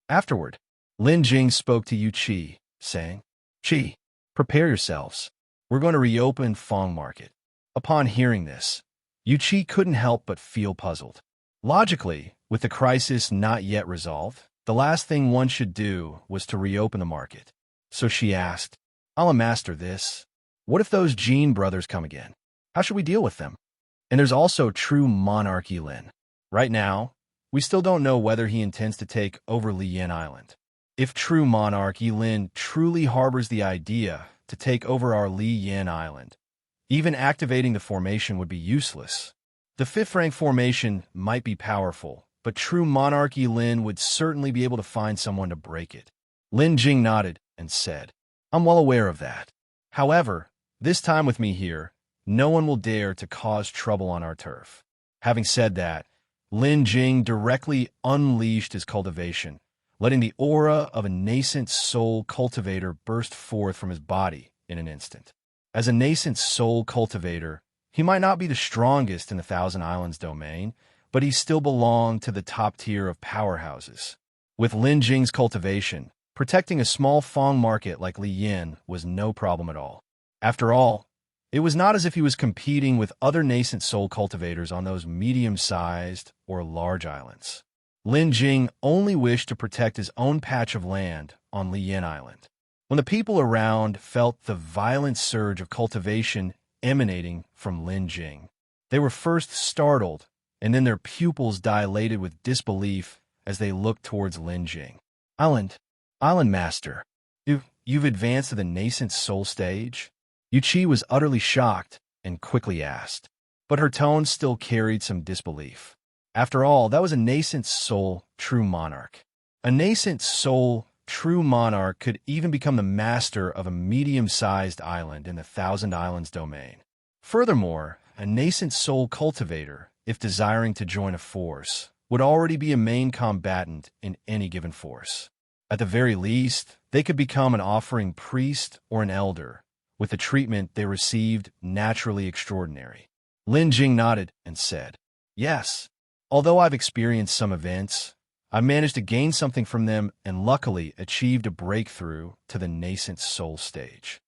Afterward, Lin Jing spoke to Yu Qi, saying, "Qi, prepare yourselves. We're going to reopen Fong Market." Upon hearing this, Yu Qi couldn't help but feel puzzled. Logically, with the crisis not yet resolved, the last thing one should do was to reopen the market. So she asked, "I'll master this. What if those Jin brothers come again? How should we deal with them? And there's also true monarch Yilin. Right now, we still don't know whether he intends to take over Liyan Island. If true monarch Yilin truly harbors the idea to take over our Liyan Island, even activating the formation would be useless. The fifth rank formation might be powerful, but true monarch Yilin would certainly be able to find someone to break it." Lin Jing nodded and said, "I'm well aware of that. However, this time with me here, no one will dare to cause trouble on our turf." Having said that, Lin Jing directly unleashed his cultivation, letting the aura of a nascent soul cultivator burst forth from his body in an instant. As a nascent soul cultivator, he might not be the strongest in the Thousand Islands domain, but he still belonged to the top tier of powerhouses. With Lin Jing's cultivation, protecting a small Fong market like Liyan was no problem at all. After all, it was not as if he was competing with other nascent soul cultivators on those medium-sized or large islands. Lin Jing only wished to protect his own patch of land on Liyan Island. When the people around felt the violent surge of cultivation emanating from Lin Jing, they were first startled, and then their pupils dilated with disbelief as they looked towards Lin Jing. Island Master, you've advanced to the nascent soul stage?" Yu Qi was utterly shocked and quickly asked, but her tone still carried some disbelief. After all, that was a nascent soul true monarch. A nascent soul true monarch could even become the master of a medium-sized island in the Thousand Islands domain. Furthermore, a nascent soul cultivator, if desiring to join a force, would already be a main combatant in any given force. At the very least, they could become an offering priest or an elder, with the treatment they received naturally extraordinary. Lin Jing nodded and said, "Yes, although I've experienced some events, I managed to gain something from them and luckily achieved a breakthrough to the nascent soul stage."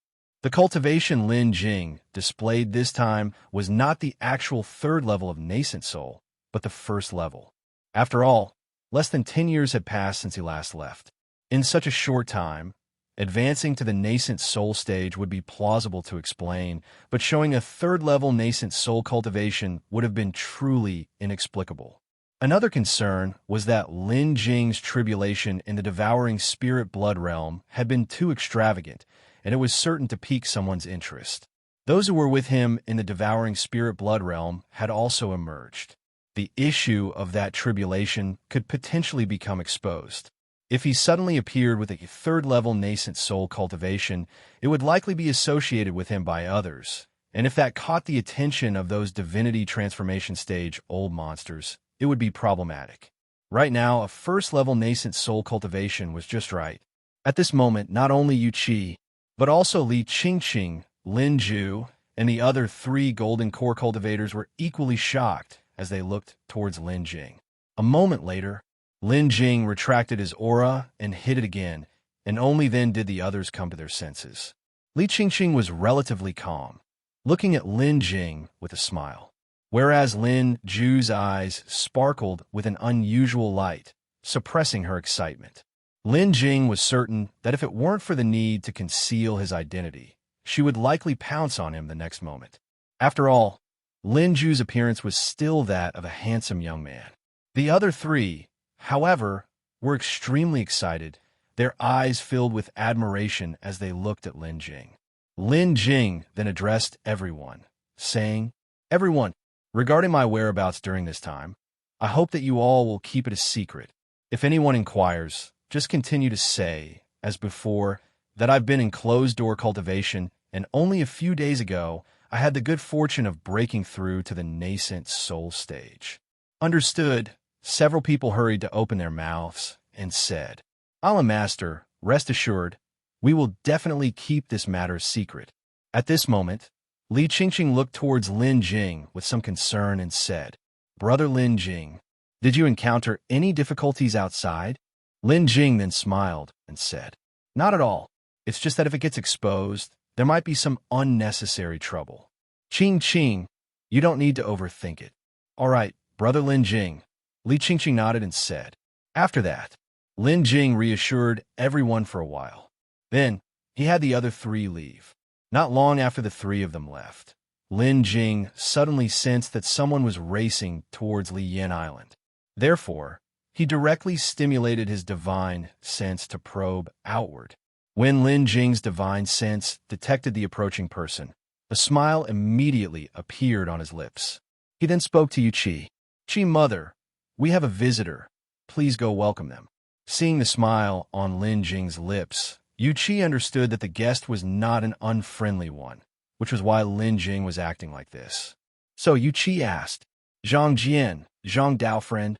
The cultivation Lin Jing displayed this time was not the actual third level of nascent soul, but the first level. After all, less than 10 years had passed since he last left. In such a short time, advancing to the nascent soul stage would be plausible to explain, but showing a third-level nascent soul cultivation would have been truly inexplicable. Another concern was that Lin Jing's tribulation in the devouring spirit blood realm had been too extravagant, and it was certain to pique someone's interest. Those who were with him in the devouring spirit blood realm had also emerged. The issue of that tribulation could potentially become exposed. If he suddenly appeared with a third-level nascent soul cultivation, it would likely be associated with him by others, and if that caught the attention of those divinity transformation stage old monsters, it would be problematic. Right now, a first-level nascent soul cultivation was just right. At this moment, not only Yu Qi, but also Li Qingqing, Lin Ju, and the other 3 golden core cultivators were equally shocked as they looked towards Lin Jing. A moment later, Lin Jing retracted his aura and hid it again, and only then did the others come to their senses. Li Qingqing was relatively calm, looking at Lin Jing with a smile, whereas Lin Ju's eyes sparkled with an unusual light, suppressing her excitement. Lin Jing was certain that if it weren't for the need to conceal his identity, she would likely pounce on him the next moment. After all, Lin Ju's appearance was still that of a handsome young man. The other 3, however, were extremely excited, their eyes filled with admiration as they looked at Lin Jing. Lin Jing then addressed everyone, saying, "Everyone, regarding my whereabouts during this time, I hope that you all will keep it a secret. If anyone inquires, just continue to say, as before, that I've been in closed-door cultivation, and only a few days ago, I had the good fortune of breaking through to the nascent soul stage." Understood. Several people hurried to open their mouths and said, "Allah Master, rest assured, we will definitely keep this matter secret." At this moment, Li Qingqing looked towards Lin Jing with some concern and said, "Brother Lin Jing, did you encounter any difficulties outside?" Lin Jing then smiled and said, "Not at all. It's just that if it gets exposed, there might be some unnecessary trouble. Qingqing, you don't need to overthink it." "All right, brother Lin Jing." Qingqing nodded and said. After that, Lin Jing reassured everyone for a while. Then, he had the other three leave. Not long after the three of them left, Lin Jing suddenly sensed that someone was racing towards Yilin Island. Therefore, he directly stimulated his divine sense to probe outward. When Lin Jing's divine sense detected the approaching person, a smile immediately appeared on his lips. He then spoke to Yuqi. "Qi mother, we have a visitor. Please go welcome them." Seeing the smile on Lin Jing's lips, Yuqi understood that the guest was not an unfriendly one, which was why Lin Jing was acting like this. So Yuqi asked, "Zhang Jian, Zhang Dao friend?"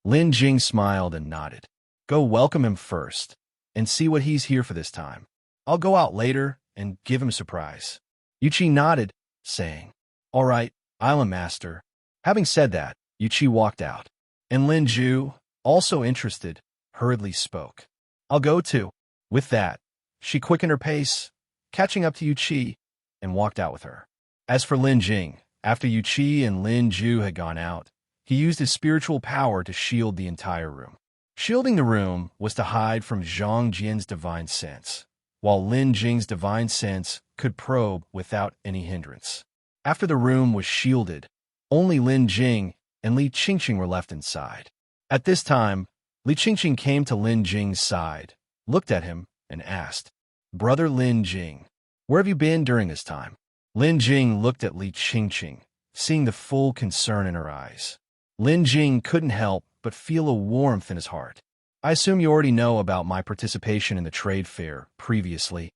Lin Jing smiled and nodded. "Go welcome him first, and see what he's here for this time. I'll go out later and give him a surprise." Yuqi nodded, saying, "All right, Island Master." Having said that, Yuqi walked out, and Lin Ju, also interested, hurriedly spoke. "I'll go too." With that, she quickened her pace, catching up to Yuqi, and walked out with her. As for Lin Jing, after Yuqi and Lin Ju had gone out, he used his spiritual power to shield the entire room. Shielding the room was to hide from Zhang Jian's divine sense, while Lin Jing's divine sense could probe without any hindrance. After the room was shielded, only Lin Jing and Qingqing were left inside. At this time, Qingqing came to Lin Jing's side, looked at him, and asked, "Brother Lin Jing, where have you been during this time?" Lin Jing looked at Qingqing, seeing the full concern in her eyes. Lin Jing couldn't help but feel a warmth in his heart. "I assume you already know about my participation in the trade fair previously."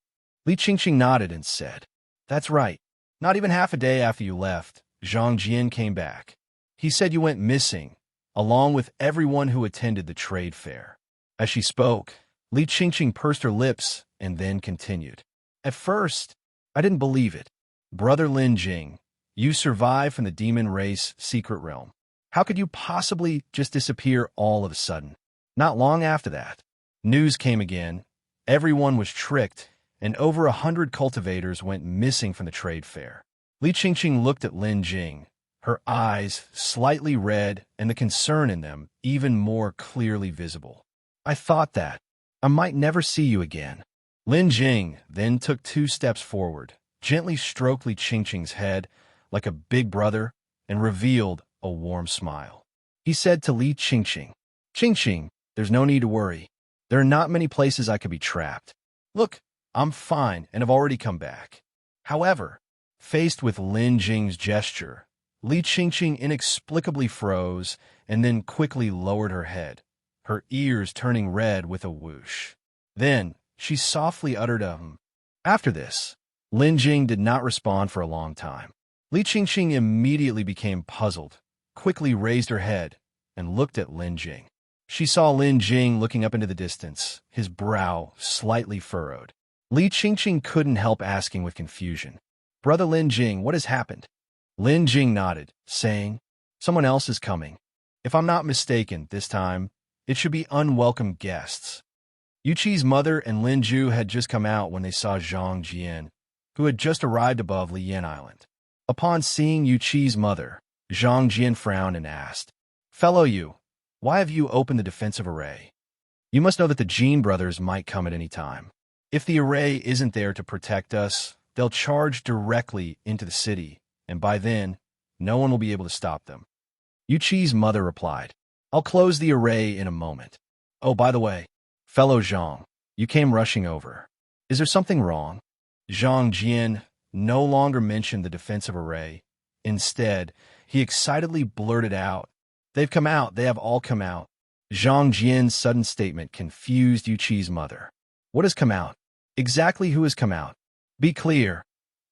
Qingqing nodded and said, "That's right. Not even half a day after you left, Zhang Jian came back. He said you went missing, along with everyone who attended the trade fair." As she spoke, Qingqing pursed her lips and then continued. "At first, I didn't believe it. Brother Lin Jing, you survived from the demon race secret realm. How could you possibly just disappear all of a sudden?" Not long after that, news came again. Everyone was tricked, and over 100 cultivators went missing from the trade fair. Qingqing looked at Lin Jing, her eyes slightly red and the concern in them even more clearly visible. "I thought that I might never see you again." Lin Jing then took 2 steps forward, gently stroked Qingqing's head like a big brother, and revealed a warm smile. He said to Qingqing, "Qingqing, there's no need to worry. There are not many places I could be trapped. Look, I'm fine and have already come back." However, faced with Lin Jing's gesture, Qingqing inexplicably froze and then quickly lowered her head, her ears turning red with a whoosh. Then, she softly uttered a "hmm." After this, Lin Jing did not respond for a long time. Qingqing immediately became puzzled, quickly raised her head, and looked at Lin Jing. She saw Lin Jing looking up into the distance, his brow slightly furrowed. Qingqing couldn't help asking with confusion, "Brother Lin Jing, what has happened?" Lin Jing nodded, saying, "Someone else is coming. If I'm not mistaken, this time, it should be unwelcome guests." Yuqi's mother and Lin Ju had just come out when they saw Zhang Jian, who had just arrived above Yilin Island. Upon seeing Yuqi's mother, Zhang Jian frowned and asked, "Fellow Yu, why have you opened the defensive array? You must know that the Jin brothers might come at any time. If the array isn't there to protect us, they'll charge directly into the city, and by then, no one will be able to stop them." Yuqi's mother replied, "I'll close the array in a moment. Oh, by the way, fellow Zhang, you came rushing over. Is there something wrong?" Zhang Jian no longer mentioned the defensive array. Instead, he excitedly blurted out, "They've come out, they have all come out." Zhang Jian's sudden statement confused Yuqi's mother. "What has come out? Exactly who has come out? Be clear,"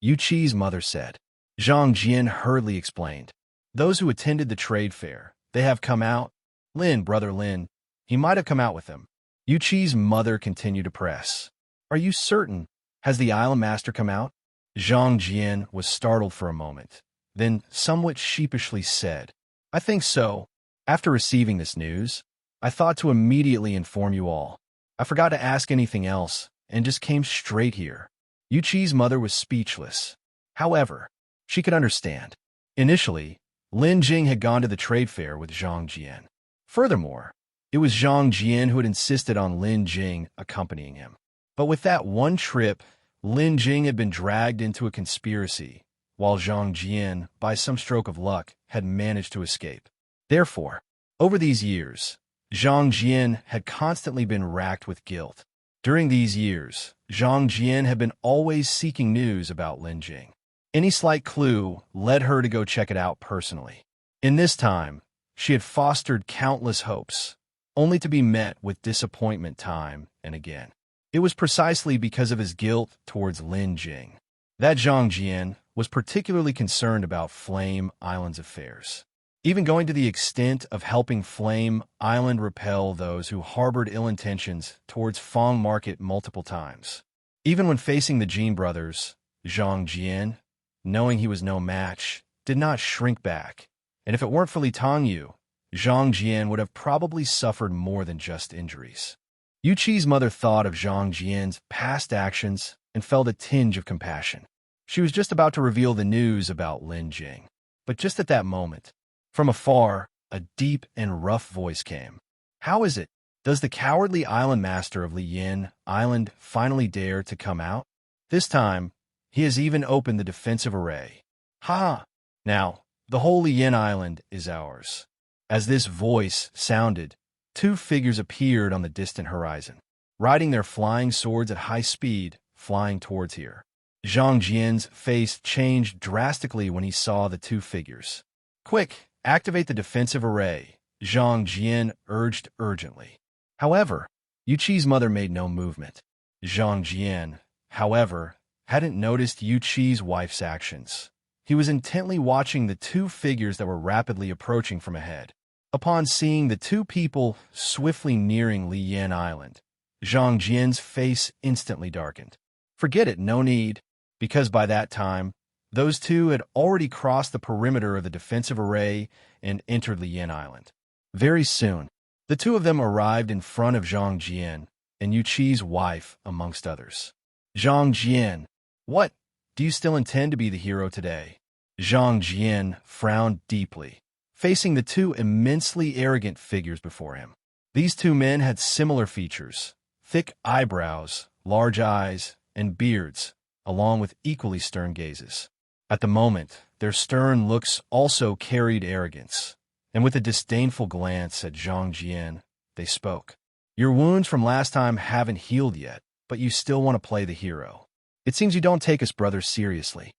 Yuqi's mother said. Zhang Jian hurriedly explained, "Those who attended the trade fair, they have come out. Lin, brother Lin, he might have come out with them." Yuqi's mother continued to press, "Are you certain? Has the Island Master come out?" Zhang Jian was startled for a moment, then somewhat sheepishly said, "I think so." After receiving this news, I thought to immediately inform you all. I forgot to ask anything else and just came straight here. Yu Qi's mother was speechless. However, she could understand. Initially, Lin Jing had gone to the trade fair with Zhang Jian. Furthermore, it was Zhang Jian who had insisted on Lin Jing accompanying him. But with that one trip, Lin Jing had been dragged into a conspiracy, while Zhang Jian, by some stroke of luck, had managed to escape. Therefore, over these years, Zhang Jian had constantly been racked with guilt. During these years, Zhang Jian had been always seeking news about Lin Jing. Any slight clue led her to go check it out personally. In this time, she had fostered countless hopes, only to be met with disappointment time and again. It was precisely because of his guilt towards Lin Jing that Zhang Jian was particularly concerned about Flame Island's affairs, even going to the extent of helping Flame Island repel those who harbored ill intentions towards Fang Market multiple times. Even when facing the Jin brothers, Zhang Jian, knowing he was no match, did not shrink back, and if it weren't for Li Tangyu, Zhang Jian would have probably suffered more than just injuries. Yu Qi's mother thought of Zhang Jian's past actions and felt a tinge of compassion. She was just about to reveal the news about Lin Jing, but just at that moment, from afar, a deep and rough voice came. "How is it? Does the cowardly island master of Liyin Island finally dare to come out? This time, he has even opened the defensive array. Ha! Now, the whole Liyin Island is ours." As this voice sounded, two figures appeared on the distant horizon, riding their flying swords at high speed, flying towards here. Zhang Jian's face changed drastically when he saw the two figures. "Quick, activate the defensive array," Zhang Jian urged urgently. However, Yu Qi's mother made no movement. Zhang Jian, however, hadn't noticed Yu Qi's wife's actions. He was intently watching the two figures that were rapidly approaching from ahead. Upon seeing the two people swiftly nearing Liyin Island, Zhang Jian's face instantly darkened. Forget it, no need, because by that time, those two had already crossed the perimeter of the defensive array and entered Liyin Island. Very soon, the two of them arrived in front of Zhang Jian and Yu Qi's wife, amongst others. "Zhang Jian, what? Do you still intend to be the hero today?" Zhang Jian frowned deeply, facing the two immensely arrogant figures before him. These two men had similar features: thick eyebrows, large eyes, and beards, along with equally stern gazes. At the moment, their stern looks also carried arrogance, and with a disdainful glance at Zhang Jian, they spoke. "Your wounds from last time haven't healed yet, but you still want to play the hero. It seems you don't take us brothers seriously."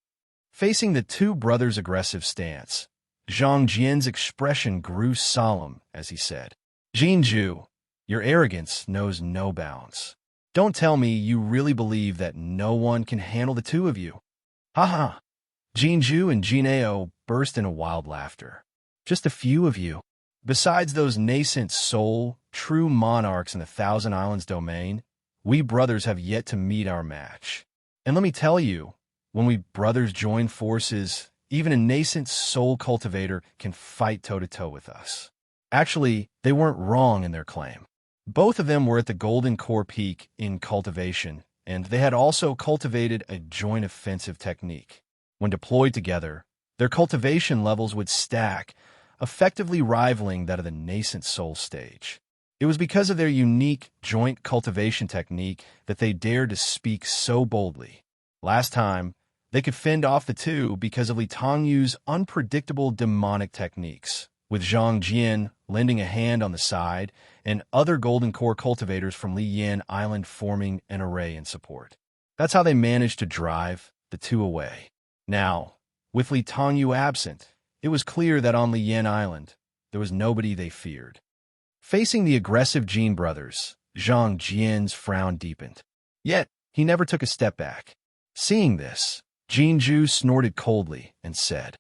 Facing the two brothers' aggressive stance, Zhang Jian's expression grew solemn as he said, "Zhenjun, your arrogance knows no bounds. Don't tell me you really believe that no one can handle the two of you." "Ha ha!" Zhenjun and Jinao burst into wild laughter. "Just a few of you. Besides those nascent soul, true monarchs in the Thousand Islands domain, we brothers have yet to meet our match. And let me tell you, when we brothers join forces, even a nascent soul cultivator can fight toe-to-toe with us." Actually, they weren't wrong in their claim. Both of them were at the Golden Core Peak in cultivation, and they had also cultivated a joint offensive technique. When deployed together, their cultivation levels would stack, effectively rivaling that of the nascent soul stage. It was because of their unique joint cultivation technique that they dared to speak so boldly. Last time, they could fend off the two because of Li Tangyu's unpredictable demonic techniques, with Zhang Jian lending a hand on the side and other Golden Core cultivators from Liyin Island forming an array in support. That's how they managed to drive the two away. Now, with Li Tangyu absent, it was clear that on Liyin Island, there was nobody they feared. Facing the aggressive Jin brothers, Zhang Jian's frown deepened. Yet, he never took a step back. Seeing this, Zhenjun snorted coldly and said,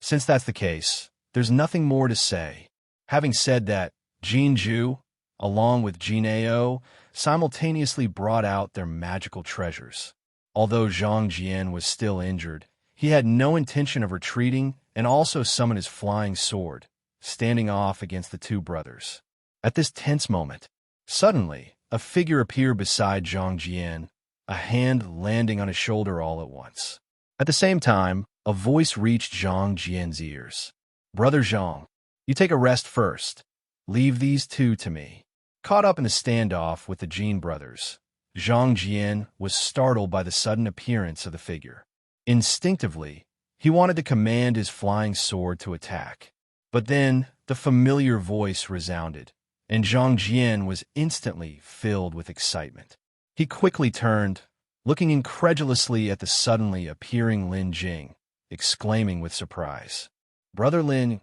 Since that's the case, there's nothing more to say." Having said that, Zhenjun, along with Jinao, simultaneously brought out their magical treasures. Although Zhang Jian was still injured, he had no intention of retreating and also summoned his flying sword, standing off against the two brothers. At this tense moment, suddenly, a figure appeared beside Zhang Jian, a hand landing on his shoulder all at once. At the same time, a voice reached Zhang Jian's ears. "Brother Zhang, you take a rest first. Leave these two to me." Caught up in the standoff with the Jin brothers, Zhang Jian was startled by the sudden appearance of the figure. Instinctively, he wanted to command his flying sword to attack. But then, the familiar voice resounded, and Zhang Jian was instantly filled with excitement. He quickly turned, looking incredulously at the suddenly appearing Lin Jing, exclaiming with surprise, "Brother Lin,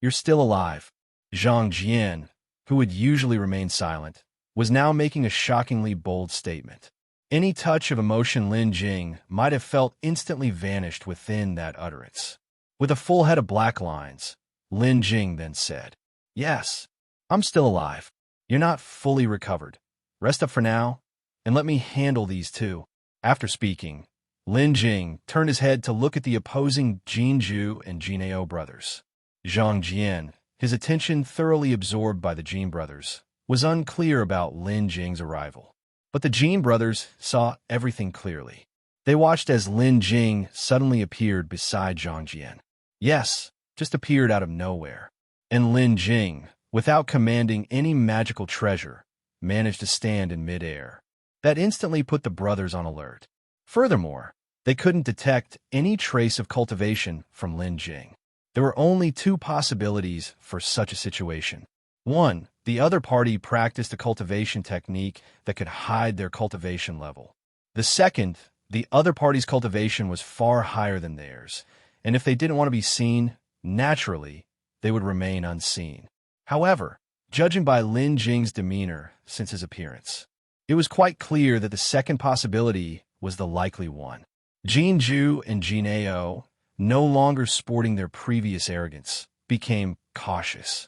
you're still alive." Zhang Jian, who would usually remain silent, was now making a shockingly bold statement. Any touch of emotion Lin Jing might have felt instantly vanished within that utterance. With a full head of black lines, Lin Jing then said, "Yes, I'm still alive. You're not fully recovered. Rest up for now, and let me handle these two." After speaking, Lin Jing turned his head to look at the opposing Jinju and Jinao brothers. Zhang Jian, his attention thoroughly absorbed by the Jin brothers, was unclear about Lin Jing's arrival. But the Jin brothers saw everything clearly. They watched as Lin Jing suddenly appeared beside Zhang Jian. Yes, just appeared out of nowhere. And Lin Jing, without commanding any magical treasure, managed to stand in midair. That instantly put the brothers on alert. Furthermore, they couldn't detect any trace of cultivation from Lin Jing. There were only two possibilities for such a situation. One, the other party practiced a cultivation technique that could hide their cultivation level. The second, the other party's cultivation was far higher than theirs, and if they didn't want to be seen, naturally, they would remain unseen. However, judging by Lin Jing's demeanor since his appearance, it was quite clear that the second possibility was the likely one. Jinju and Jinao, no longer sporting their previous arrogance, became cautious.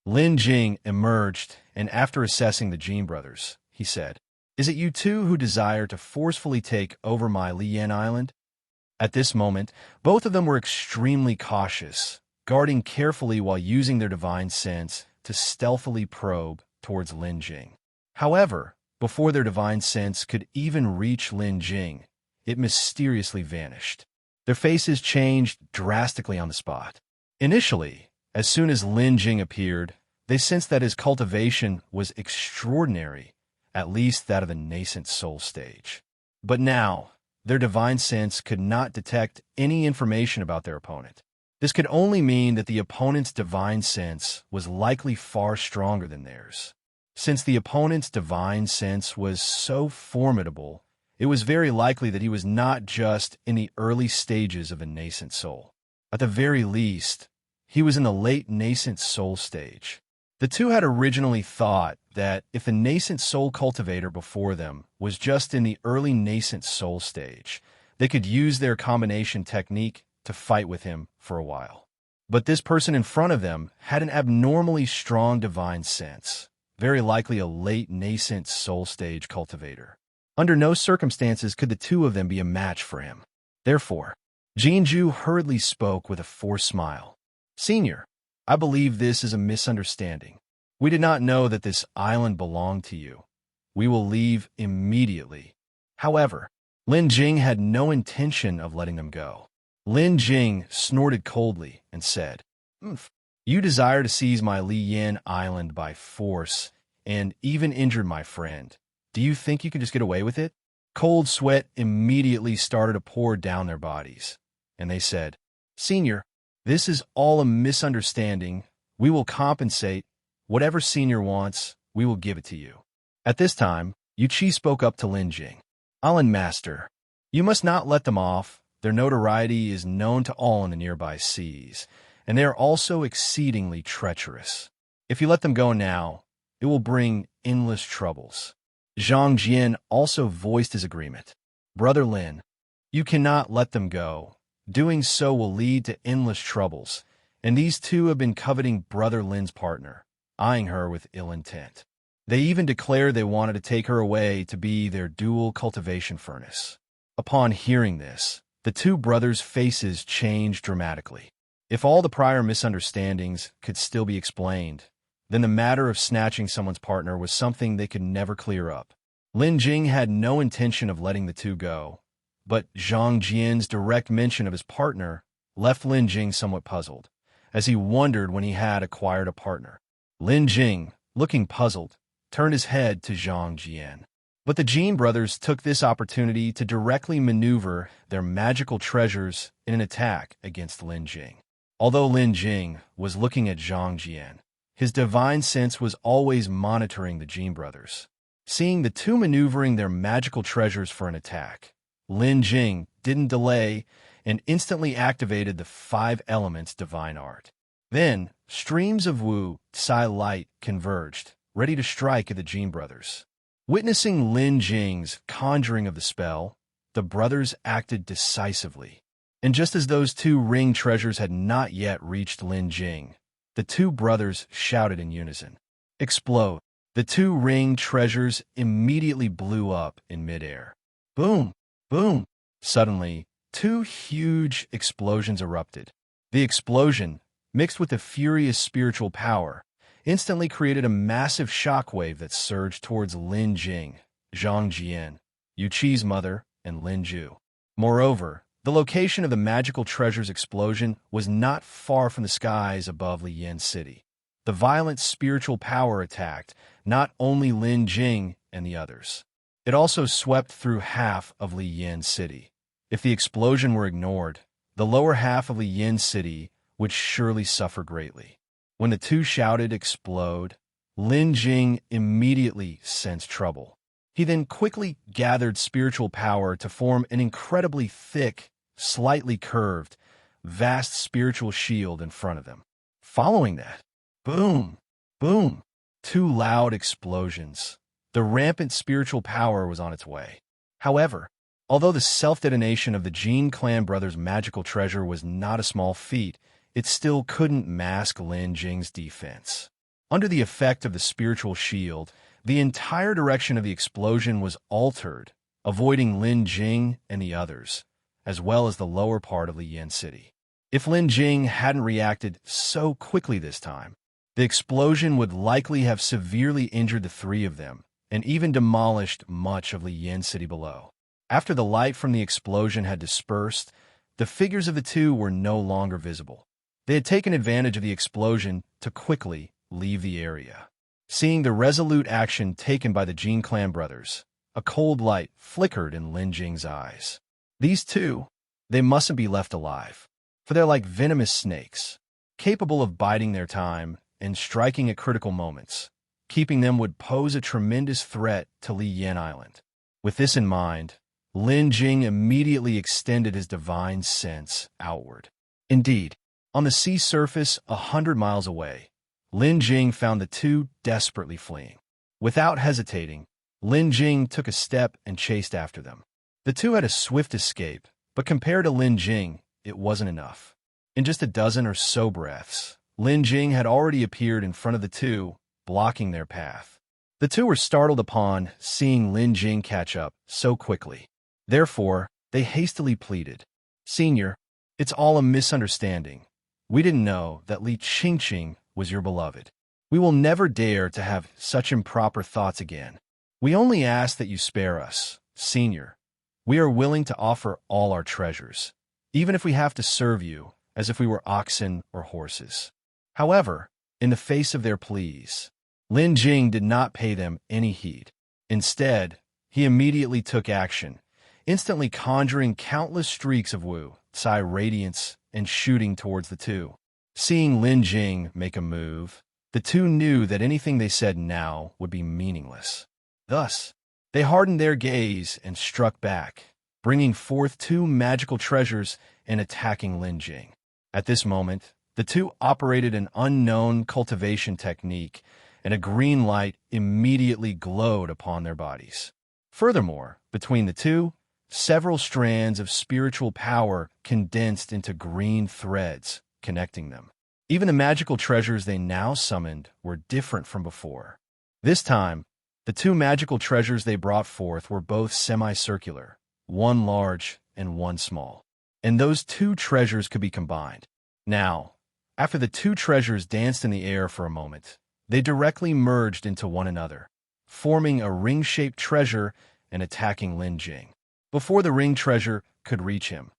Lin Jing emerged, and after assessing the Jin brothers, he said, "Is it you two who desire to forcefully take over my Liyan Island?" At this moment, both of them were extremely cautious, guarding carefully while using their divine sense to stealthily probe towards Lin Jing. However, before their divine sense could even reach Lin Jing, it mysteriously vanished. Their faces changed drastically on the spot. Initially, as soon as Lin Jing appeared, they sensed that his cultivation was extraordinary, at least that of the nascent soul stage. But now, their divine sense could not detect any information about their opponent. This could only mean that the opponent's divine sense was likely far stronger than theirs. Since the opponent's divine sense was so formidable, it was very likely that he was not just in the early stages of a nascent soul. At the very least, he was in the late nascent soul stage. The two had originally thought that if the nascent soul cultivator before them was just in the early nascent soul stage, they could use their combination technique to fight with him for a while. But this person in front of them had an abnormally strong divine sense, very likely a late nascent soul stage cultivator. Under no circumstances could the two of them be a match for him. Therefore, Jinju hurriedly spoke with a forced smile. "Senior, I believe this is a misunderstanding. We did not know that this island belonged to you. We will leave immediately." However, Lin Jing had no intention of letting them go. Lin Jing snorted coldly and said, "You desire to seize my Liyan Island by force and even injured my friend. Do you think you can just get away with it?" Cold sweat immediately started to pour down their bodies, and they said, "Senior, this is all a misunderstanding. We will compensate. Whatever Senior wants, we will give it to you." At this time, Yuqi spoke up to Lin Jing. "Island Master, you must not let them off. Their notoriety is known to all in the nearby seas, and they are also exceedingly treacherous. If you let them go now, it will bring endless troubles." Zhang Jian also voiced his agreement. "Brother Lin, you cannot let them go. Doing so will lead to endless troubles, and these two have been coveting Brother Lin's partner, eyeing her with ill intent. They even declared they wanted to take her away to be their dual cultivation furnace." Upon hearing this, the two brothers' faces changed dramatically. If all the prior misunderstandings could still be explained, then the matter of snatching someone's partner was something they could never clear up. Lin Jing had no intention of letting the two go, but Zhang Jian's direct mention of his partner left Lin Jing somewhat puzzled, as he wondered when he had acquired a partner. Lin Jing, looking puzzled, turned his head to Zhang Jian. But the Jin brothers took this opportunity to directly maneuver their magical treasures in an attack against Lin Jing. Although Lin Jing was looking at Zhang Jian, his divine sense was always monitoring the Jin brothers. Seeing the two maneuvering their magical treasures for an attack, Lin Jing didn't delay and instantly activated the 5 elements divine art. Then, streams of Wu Tsai light converged, ready to strike at the Jin brothers. Witnessing Lin Jing's conjuring of the spell, the brothers acted decisively. And just as those 2 ring treasures had not yet reached Lin Jing, the 2 brothers shouted in unison, "Explode!" The 2 ring treasures immediately blew up in midair. Boom! Boom! Suddenly, 2 huge explosions erupted. The explosion, mixed with the furious spiritual power, instantly created a massive shockwave that surged towards Lin Jing, Zhang Jian, Yu Qi's mother, and Lin Ju. Moreover, the location of the magical treasure's explosion was not far from the skies above Liyan City. The violent spiritual power attacked not only Lin Jing and the others. It also swept through half of Liyan City. If the explosion were ignored, the lower half of Liyan City would surely suffer greatly. When the two shouted "explode," Lin Jing immediately sensed trouble. He then quickly gathered spiritual power to form an incredibly thick, slightly curved, vast spiritual shield in front of them. Following that, boom, boom, 2 loud explosions. The rampant spiritual power was on its way. However, although the self-detonation of the Jin clan brothers' magical treasure was not a small feat, it still couldn't mask Lin Jing's defense. Under the effect of the spiritual shield, the entire direction of the explosion was altered, avoiding Lin Jing and the others, as well as the lower part of Liyan City. If Lin Jing hadn't reacted so quickly this time, the explosion would likely have severely injured the 3 of them, and even demolished much of Liyan City below. After the light from the explosion had dispersed, the figures of the 2 were no longer visible. They had taken advantage of the explosion to quickly leave the area. Seeing the resolute action taken by the Jin clan brothers, a cold light flickered in Lin Jing's eyes. These 2, they mustn't be left alive, for they're like venomous snakes, capable of biding their time and striking at critical moments. Keeping them would pose a tremendous threat to Liyan Island. With this in mind, Lin Jing immediately extended his divine sense outward. Indeed, on the sea surface 100 miles away, Lin Jing found the 2 desperately fleeing. Without hesitating, Lin Jing took a step and chased after them. The 2 had a swift escape, but compared to Lin Jing, it wasn't enough. In just a dozen or so breaths, Lin Jing had already appeared in front of the 2, blocking their path. The 2 were startled upon seeing Lin Jing catch up so quickly. Therefore, they hastily pleaded, "Senior, it's all a misunderstanding. We didn't know that Li Qingqing was your beloved. We will never dare to have such improper thoughts again. We only ask that you spare us, Senior. We are willing to offer all our treasures, even if we have to serve you as if we were oxen or horses." However, in the face of their pleas, Lin Jing did not pay them any heed. Instead, he immediately took action, instantly conjuring countless streaks of Wu Tsai radiance and shooting towards the 2. Seeing Lin Jing make a move, the 2 knew that anything they said now would be meaningless. Thus, they hardened their gaze and struck back, bringing forth 2 magical treasures and attacking Lin Jing. At this moment, the 2 operated an unknown cultivation technique, and a green light immediately glowed upon their bodies. Furthermore, between the 2, several strands of spiritual power condensed into green threads, connecting them. Even the magical treasures they now summoned were different from before. This time, the 2 magical treasures they brought forth were both semicircular, one large and one small. And those 2 treasures could be combined. Now, after the 2 treasures danced in the air for a moment, They directly merged into one another, forming a ring-shaped treasure and attacking Lin Jing. Before the ring treasure could reach him,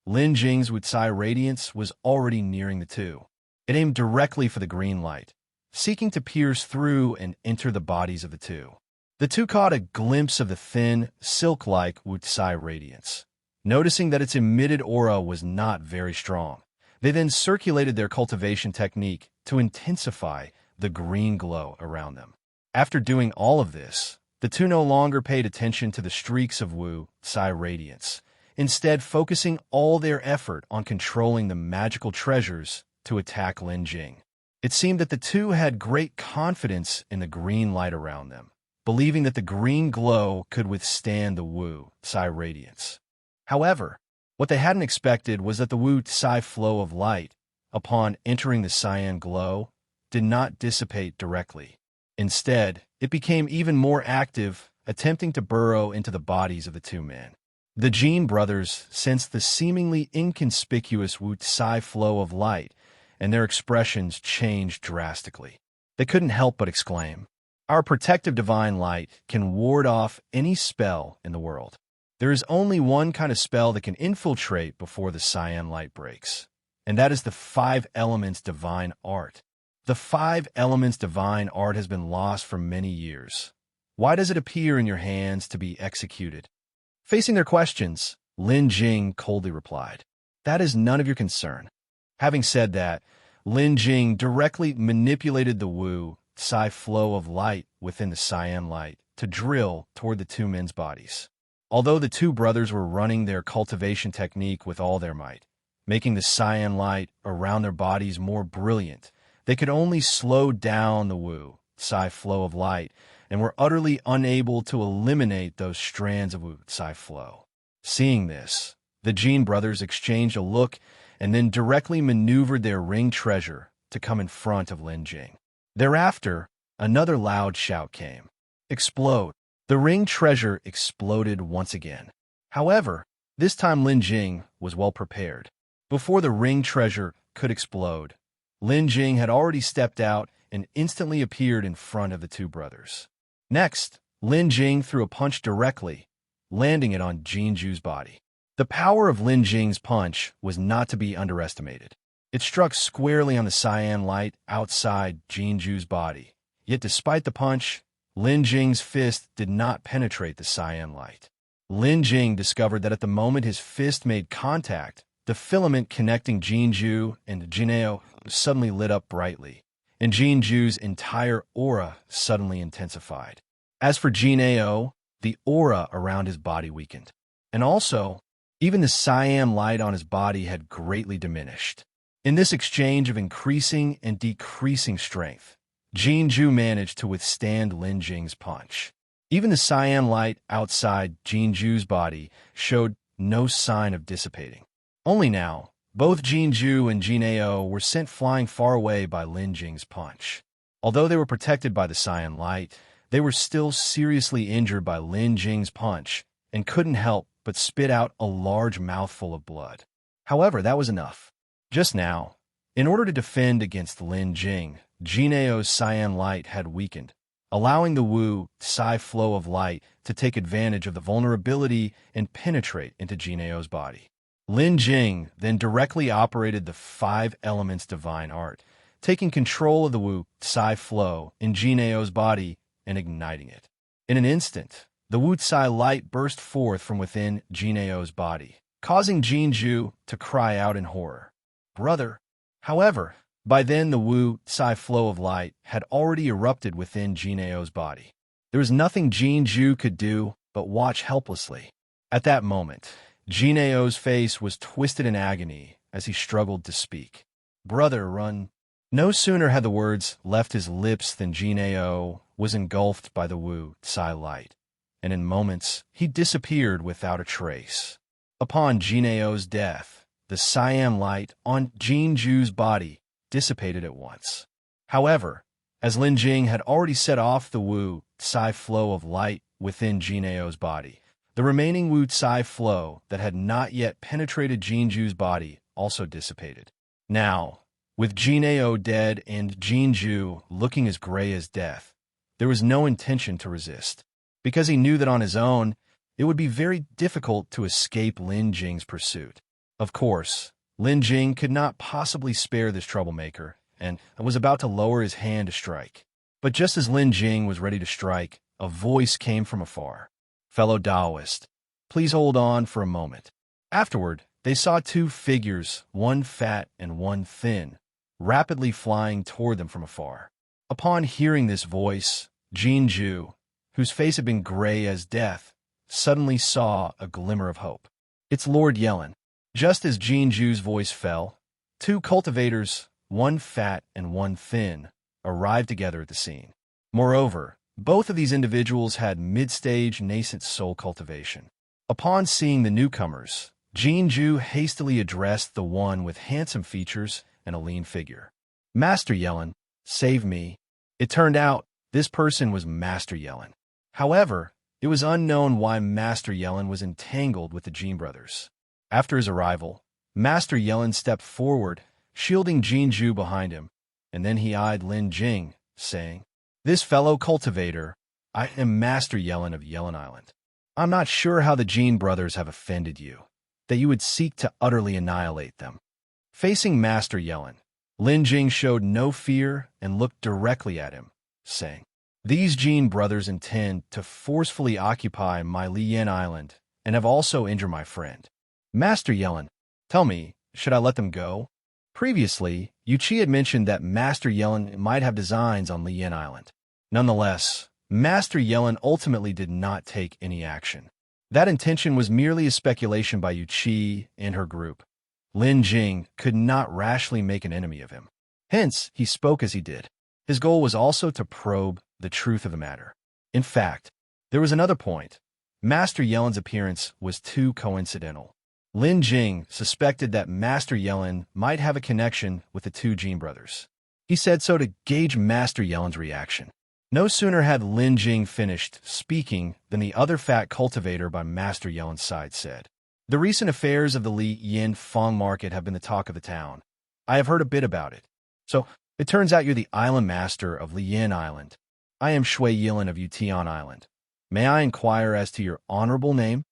Lin Jing's Wutsai radiance was already nearing the two. It aimed directly for the green light, seeking to pierce through and enter the bodies of the two. The two caught a glimpse of the thin, silk-like Wutsai radiance. Noticing that its emitted aura was not very strong, they then circulated their cultivation technique to intensify the green glow around them. After doing all of this, the two no longer paid attention to the streaks of Wutsai radiance, instead focusing all their effort on controlling the magical treasures to attack Lin Jing. It seemed that the two had great confidence in the green light around them, believing that the green glow could withstand the Wutsai radiance. However, what they hadn't expected was that the Wutsai flow of light, upon entering the cyan glow, did not dissipate directly. Instead, it became even more active, attempting to burrow into the bodies of the two men. The Jin brothers sensed the seemingly inconspicuous Wutsai flow of light, and their expressions changed drastically. They couldn't help but exclaim, "Our protective divine light can ward off any spell in the world. There is only one kind of spell that can infiltrate before the cyan light breaks, and that is the 5 elements divine art. The 5 elements divine art has been lost for many years. Why does it appear in your hands to be executed?" Facing their questions, Lin Jing coldly replied, "That is none of your concern." Having said that, Lin Jing directly manipulated the Wutsai flow of light within the cyan light to drill toward the two men's bodies. Although the two brothers were running their cultivation technique with all their might, making the cyan light around their bodies more brilliant, they could only slow down the Wutsai flow of light and were utterly unable to eliminate those strands of Wutsai flow. Seeing this, the Jin brothers exchanged a look and then directly maneuvered their ring treasure to come in front of Lin Jing. Thereafter, another loud shout came. "Explode!" The ring treasure exploded once again. However, this time Lin Jing was well prepared. Before the ring treasure could explode, Lin Jing had already stepped out and instantly appeared in front of the two brothers. Next, Lin Jing threw a punch directly, landing it on Zhenjun's body. The power of Lin Jing's punch was not to be underestimated. It struck squarely on the cyan light outside Zhenjun's body. Yet despite the punch, Lin Jing's fist did not penetrate the cyan light. Lin Jing discovered that at the moment his fist made contact, the filament connecting Zhenjun and Jineo suddenly lit up brightly, and Zhenjun's entire aura suddenly intensified. As for Jineo, the aura around his body weakened. And also, even the cyan light on his body had greatly diminished. In this exchange of increasing and decreasing strength, Zhenjun managed to withstand Lin Jing's punch. Even the cyan light outside Zhenjun's body showed no sign of dissipating. Only now, both Zhenjun and Jineo were sent flying far away by Lin Jing's punch. Although they were protected by the cyan light, they were still seriously injured by Lin Jing's punch and couldn't help but spit out a large mouthful of blood. However, that was enough. Just now, in order to defend against Lin Jing, Jineo's cyan light had weakened, allowing the Wutsai flow of light to take advantage of the vulnerability and penetrate into Jineo's body. Lin Jing then directly operated the 5 elements divine art, taking control of the Wutsai flow in Jineo's body and igniting it. In an instant, the Wutsai light burst forth from within Jineo's body, causing Zhenjun to cry out in horror. "Brother!" However, by then the Wutsai flow of light had already erupted within Jineo's body. There was nothing Zhenjun could do but watch helplessly. At that moment, Jineo's face was twisted in agony as he struggled to speak. "Brother, run!" No sooner had the words left his lips than Jineo was engulfed by the Wutsai light, and in moments he disappeared without a trace. Upon Jineo's death, the cyan light on Zhenjun's body dissipated at once. However, as Lin Jing had already set off the Wutsai flow of light within Jineo's body, the remaining Wutsai flow that had not yet penetrated Zhenjun's body also dissipated. Now, With Jinao dead and Zhenjun looking as gray as death, there was no intention to resist, because he knew that on his own, it would be very difficult to escape Lin Jing's pursuit. Of course, Lin Jing could not possibly spare this troublemaker, and was about to lower his hand to strike. But just as Lin Jing was ready to strike, a voice came from afar. "Fellow Taoist, please hold on for a moment." Afterward, they saw two figures, one fat and one thin, rapidly flying toward them from afar. Upon hearing this voice, Zhenjun, whose face had been gray as death, suddenly saw a glimmer of hope. "It's Lord Yilin." Just as Zhenjun's voice fell, two cultivators, one fat and one thin, arrived together at the scene. Moreover, both of these individuals had mid-stage nascent soul cultivation. Upon seeing the newcomers, Zhenjun hastily addressed the one with handsome features and a lean figure. "Master Yilin, save me." It turned out this person was Master Yilin. However, it was unknown why Master Yilin was entangled with the Jin brothers. After his arrival, Master Yilin stepped forward, shielding Zhenjun behind him, and then he eyed Lin Jing, saying, "This fellow cultivator, I am Master Yilin of Yilin Island. I'm not sure how the Jin brothers have offended you, that you would seek to utterly annihilate them." Facing Master Yilin, Lin Jing showed no fear and looked directly at him, saying, "These Jin brothers intend to forcefully occupy my Liyan Island and have also injured my friend. Master Yilin, tell me, should I let them go?" Previously, Yuqi had mentioned that Master Yilin might have designs on Liyan Island. Nonetheless, Master Yilin ultimately did not take any action. That intention was merely a speculation by Yuqi and her group. Lin Jing could not rashly make an enemy of him. Hence, he spoke as he did. His goal was also to probe the truth of the matter. In fact, there was another point. Master Yilin's appearance was too coincidental. Lin Jing suspected that Master Yilin might have a connection with the two Jin brothers. He said so to gauge Master Yilin's reaction. No sooner had Lin Jing finished speaking than the other fat cultivator by Master Yilin's side said, "The recent affairs of the Li Yin Fong market have been the talk of the town. I have heard a bit about it. So, it turns out you're the island master of Liyan Island. I am Shui Yilin of Yutian Island. May I inquire as to your honorable name?"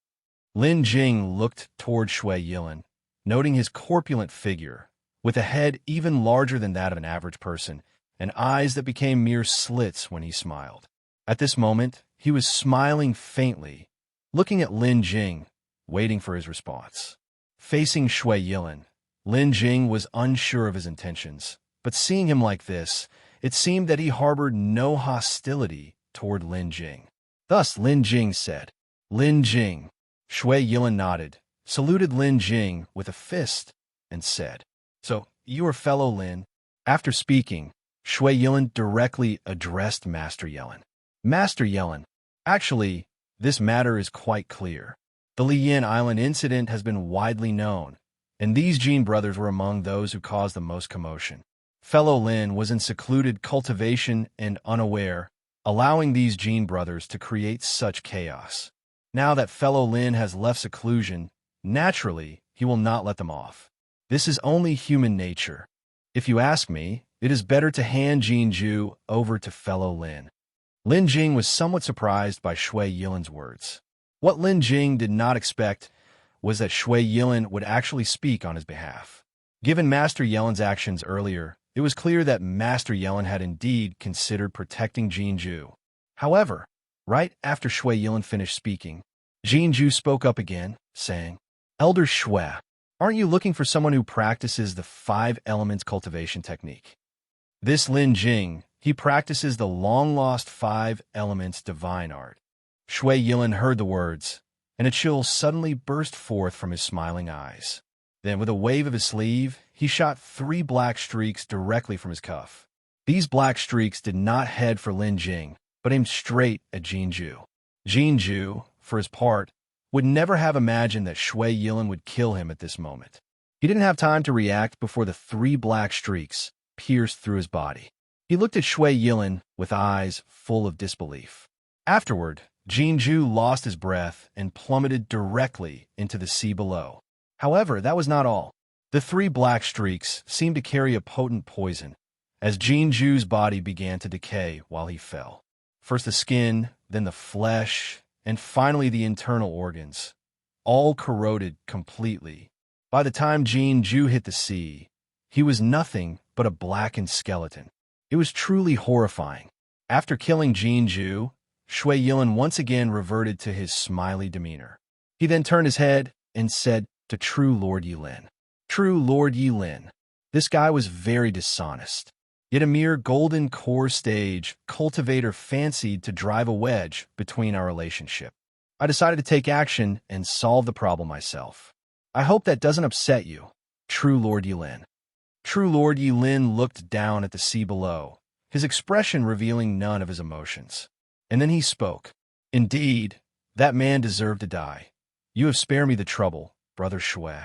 Lin Jing looked toward Shui Yilin, noting his corpulent figure, with a head even larger than that of an average person, and eyes that became mere slits when he smiled. At this moment, he was smiling faintly, looking at Lin Jing, waiting for his response. Facing Shui Yilin, Lin Jing was unsure of his intentions, but seeing him like this, it seemed that he harbored no hostility toward Lin Jing. Thus Lin Jing said, "Lin Jing." Shui Yilin nodded, saluted Lin Jing with a fist, and said, "So, you are fellow Lin?" After speaking, Shui Yilin directly addressed Master Yilin. "Master Yilin, actually, this matter is quite clear. The Liyan Island incident has been widely known, and these Jin brothers were among those who caused the most commotion. Fellow Lin was in secluded cultivation and unaware, allowing these Jin brothers to create such chaos. Now that fellow Lin has left seclusion, naturally, he will not let them off. This is only human nature. If you ask me, it is better to hand Zhenjun over to fellow Lin." Lin Jing was somewhat surprised by Shui Yilin's words. What Lin Jing did not expect was that Shui Yilin would actually speak on his behalf. Given Master Yilin's actions earlier, it was clear that Master Yilin had indeed considered protecting Zhenjun. However, right after Shui Yilin finished speaking, Zhenjun spoke up again, saying, "Elder Shui, aren't you looking for someone who practices the 5 elements cultivation technique?" This Lin Jing, he practices the long-lost 5 elements divine art. Shui Yilin heard the words, and a chill suddenly burst forth from his smiling eyes. Then, with a wave of his sleeve, he shot 3 black streaks directly from his cuff. These black streaks did not head for Lin Jing, but aimed straight at Zhenjun. Zhenjun, for his part, would never have imagined that Shui Yilin would kill him at this moment. He didn't have time to react before the 3 black streaks pierced through his body. He looked at Shui Yilin with eyes full of disbelief. Afterward, Zhenjun lost his breath and plummeted directly into the sea below. However, that was not all. The three black streaks seemed to carry a potent poison, as Zhenjun's body began to decay while he fell. First the skin, then the flesh, and finally the internal organs, all corroded completely. By the time Zhenjun hit the sea, he was nothing but a blackened skeleton. It was truly horrifying. After killing Zhenjun, Shui Yilin once again reverted to his smiley demeanor. He then turned his head and said to True Lord Yilin, "True Lord Yilin, this guy was very dishonest. Yet a mere golden core stage cultivator fancied to drive a wedge between our relationship. I decided to take action and solve the problem myself. I hope that doesn't upset you, True Lord Yilin." True Lord Yilin looked down at the sea below, his expression revealing none of his emotions. And then he spoke. "Indeed, that man deserved to die. You have spared me the trouble, Brother Shui."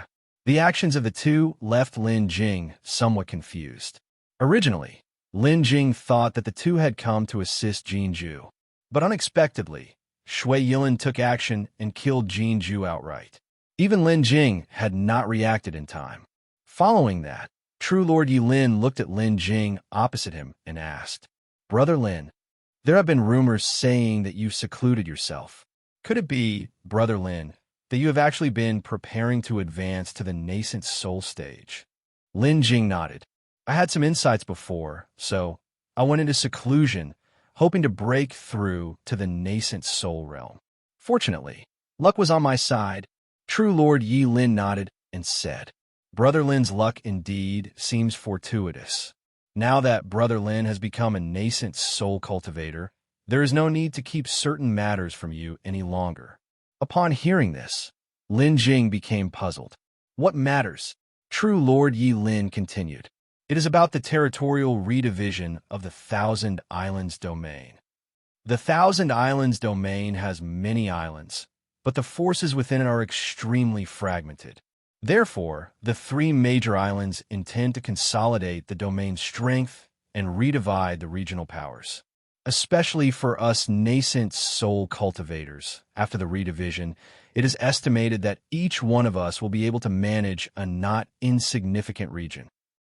The actions of the two left Lin Jing somewhat confused. Originally, Lin Jing thought that the two had come to assist Zhenjun, but unexpectedly, Shui Yilin took action and killed Zhenjun outright. Even Lin Jing had not reacted in time. Following that, True Lord Yilin looked at Lin Jing opposite him and asked, "Brother Lin, there have been rumors saying that you've secluded yourself. Could it be, Brother Lin, that you have actually been preparing to advance to the nascent soul stage?" Lin Jing nodded. "I had some insights before, so I went into seclusion, hoping to break through to the nascent soul realm. Fortunately, luck was on my side." True Lord Yilin nodded and said, "Brother Lin's luck indeed seems fortuitous. Now that Brother Lin has become a nascent soul cultivator, there is no need to keep certain matters from you any longer." Upon hearing this, Lin Jing became puzzled. "What matters?" True Lord Yilin continued. "It is about the territorial redivision of the Thousand Islands domain. The Thousand Islands domain has many islands, but the forces within it are extremely fragmented. Therefore, the three major islands intend to consolidate the domain's strength and redivide the regional powers. Especially for us nascent soul cultivators, after the redivision, it is estimated that each one of us will be able to manage a not insignificant region.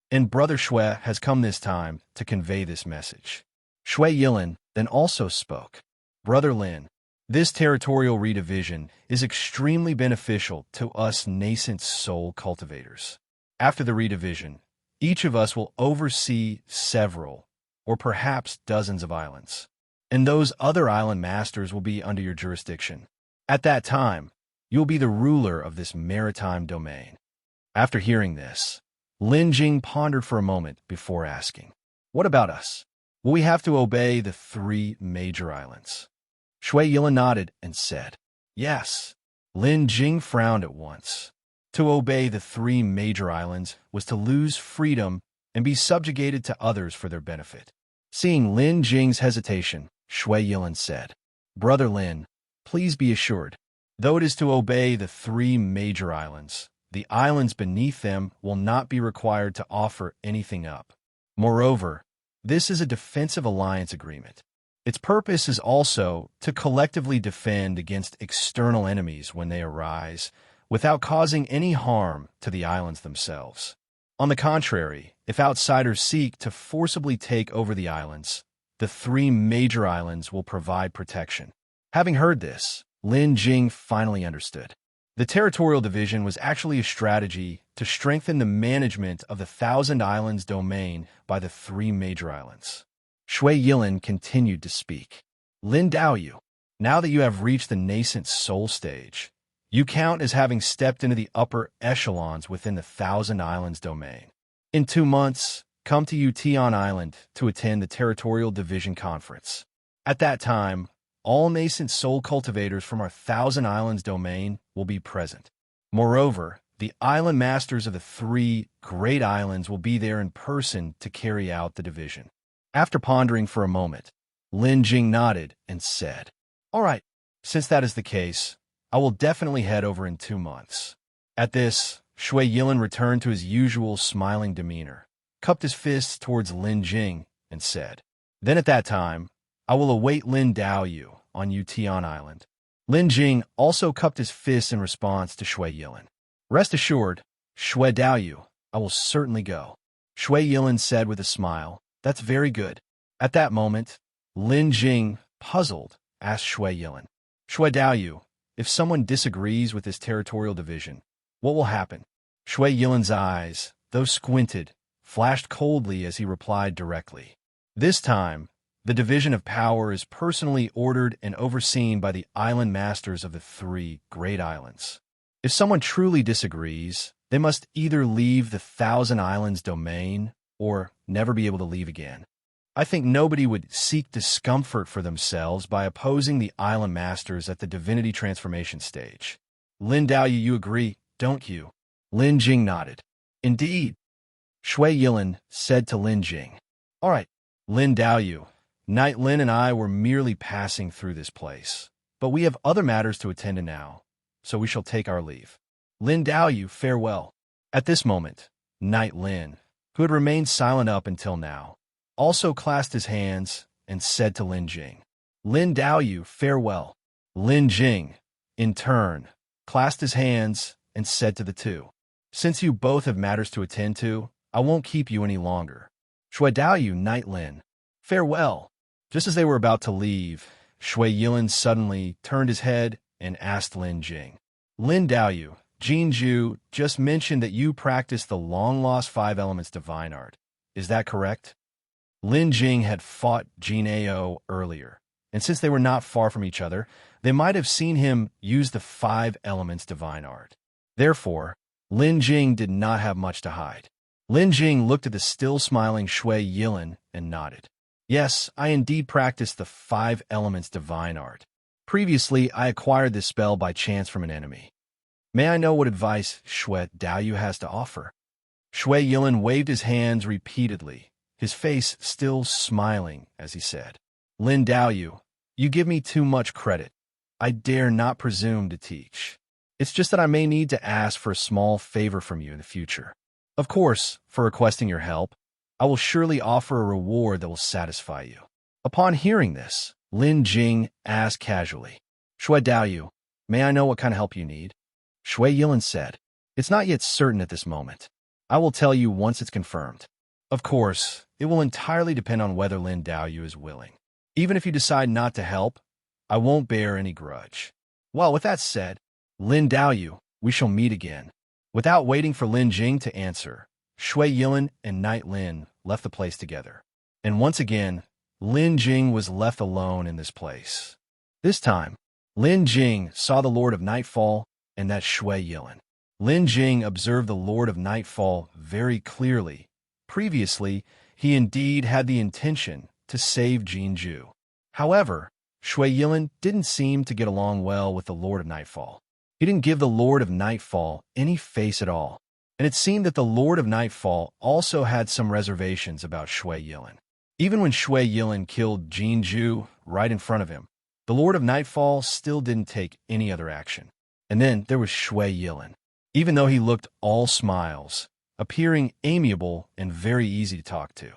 And Brother Shui has come this time to convey this message." Shui Yilin then also spoke. "Brother Lin, this territorial redivision is extremely beneficial to us nascent soul cultivators. After the redivision, each of us will oversee several, or perhaps dozens of islands, and those other island masters will be under your jurisdiction. At that time, you will be the ruler of this maritime domain." After hearing this, Lin Jing pondered for a moment before asking, "What about us? Will we have to obey the three major islands?" Shui Yilin nodded and said, "Yes." Lin Jing frowned at once. To obey the three major islands was to lose freedom and be subjugated to others for their benefit. Seeing Lin Jing's hesitation, Shui Yilin said, "Brother Lin, please be assured, though it is to obey the three major islands, the islands beneath them will not be required to offer anything up. Moreover, this is a defensive alliance agreement. Its purpose is also to collectively defend against external enemies when they arise, without causing any harm to the islands themselves. On the contrary, if outsiders seek to forcibly take over the islands, the three major islands will provide protection." Having heard this, Lin Jing finally understood. The territorial division was actually a strategy to strengthen the management of the Thousand Islands domain by the three major islands. Shui Yilin continued to speak. "Lin Daoyu, now that you have reached the nascent soul stage, you count as having stepped into the upper echelons within the Thousand Islands domain. In 2 months, come to Utian Island to attend the Territorial Division Conference. At that time, all nascent soul cultivators from our Thousand Islands domain will be present. Moreover, the island masters of the three great islands will be there in person to carry out the division." After pondering for a moment, Lin Jing nodded and said, "All right, since that is the case, I will definitely head over in 2 months." At this, Shui Yilin returned to his usual smiling demeanor, cupped his fists towards Lin Jing, and said, "Then at that time, I will await Lin Daoyu on Utian Island." Lin Jing also cupped his fists in response to Shui Yilin. "Rest assured, Shui Daoyu, I will certainly go. Shui Yilin said with a smile. That's very good. At that moment, Lin Jing, puzzled, asked Shui Yilin. Shui Daoyu, if someone disagrees with this territorial division, what will happen? Shui Yilin's eyes, though squinted, flashed coldly as he replied directly. This time, the division of power is personally ordered and overseen by the island masters of the 3 great islands. If someone truly disagrees, they must either leave the 1,000 Islands domain or never be able to leave again. I think nobody would seek discomfort for themselves by opposing the island masters at the divinity transformation stage. Lin Daoyu, you agree, don't you? Lin Jing nodded. Indeed. Shui Yilin said to Lin Jing. All right, Lin Daoyu, Knight Lin and I were merely passing through this place, but we have other matters to attend to now, so we shall take our leave. Lin Daoyu, farewell. At this moment, Knight Lin, who had remained silent up until now, also clasped his hands and said to Lin Jing, Lin Daoyu, farewell. Lin Jing, in turn, clasped his hands and said to the two, since you both have matters to attend to, I won't keep you any longer. Shui Daoyu, Knight Lin, farewell. Just as they were about to leave, Shui Yilin suddenly turned his head and asked Lin Jing, Lin Daoyu, Jinju just mentioned that you practice the long-lost 5 elements divine art. Is that correct? Lin Jing had fought Jin Ao earlier, and since they were not far from each other, they might have seen him use the 5 elements divine art. Therefore, Lin Jing did not have much to hide. Lin Jing looked at the still-smiling Shui Yilin and nodded. Yes, I indeed practice the 5 elements divine art. Previously, I acquired this spell by chance from an enemy. May I know what advice Shui Daoyu has to offer? Shui Yilin waved his hands repeatedly, his face still smiling as he said, Lin Daoyu, you give me too much credit. I dare not presume to teach. It's just that I may need to ask for a small favor from you in the future. Of course, for requesting your help, I will surely offer a reward that will satisfy you. Upon hearing this, Lin Jing asked casually, Shui Daoyu, may I know what kind of help you need? Shui Yilin said, it's not yet certain at this moment. I will tell you once it's confirmed. Of course, it will entirely depend on whether Lin Daoyu is willing. Even if you decide not to help, I won't bear any grudge. Well, with that said, Lin Daoyu, we shall meet again. Without waiting for Lin Jing to answer, Shui Yilin and Knight Lin left the place together. And once again, Lin Jing was left alone in this place. This time, Lin Jing saw the Lord of Nightfall and that Shui Yilin. Lin Jing observed the Lord of Nightfall very clearly. Previously, he indeed had the intention to save Jinju. However, Shui Yilin didn't seem to get along well with the Lord of Nightfall. He didn't give the Lord of Nightfall any face at all, and it seemed that the Lord of Nightfall also had some reservations about Shui Yilin. Even when Shui Yilin killed Jinju right in front of him, the Lord of Nightfall still didn't take any other action. And then there was Shui Yilin. Even though he looked all smiles, appearing amiable and very easy to talk to,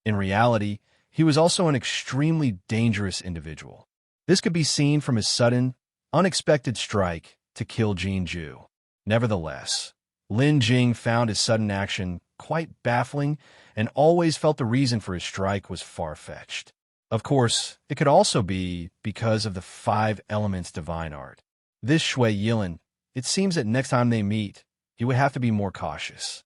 in reality, he was also an extremely dangerous individual. This could be seen from his sudden, unexpected strike to kill Jinju. Nevertheless, Lin Jing found his sudden action quite baffling and always felt the reason for his strike was far-fetched. Of course, it could also be because of the 5 elements divine art. This Shui Yilin, it seems that next time they meet, he would have to be more cautious.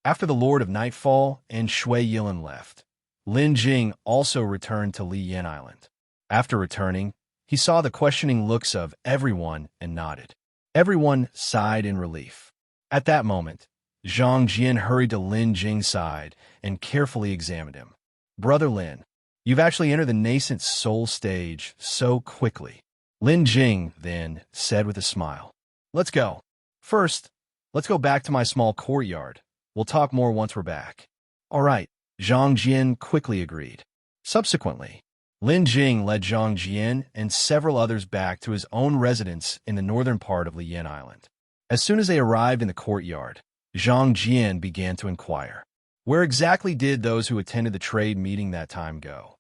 After the Lord of Nightfall and Shui Yilin left, Lin Jing also returned to Liyan Island. After returning, he saw the questioning looks of everyone and nodded. Everyone sighed in relief. At that moment, Zhang Jian hurried to Lin Jing's side and carefully examined him. Brother Lin, you've actually entered the nascent soul stage so quickly. Lin Jing then said with a smile, let's go. First, let's go back to my small courtyard. We'll talk more once we're back. All right, Zhang Jian quickly agreed. Subsequently, Lin Jing led Zhang Jian and several others back to his own residence in the northern part of Liyan Island. As soon as they arrived in the courtyard, Zhang Jian began to inquire, where exactly did those who attended the trade meeting that time go?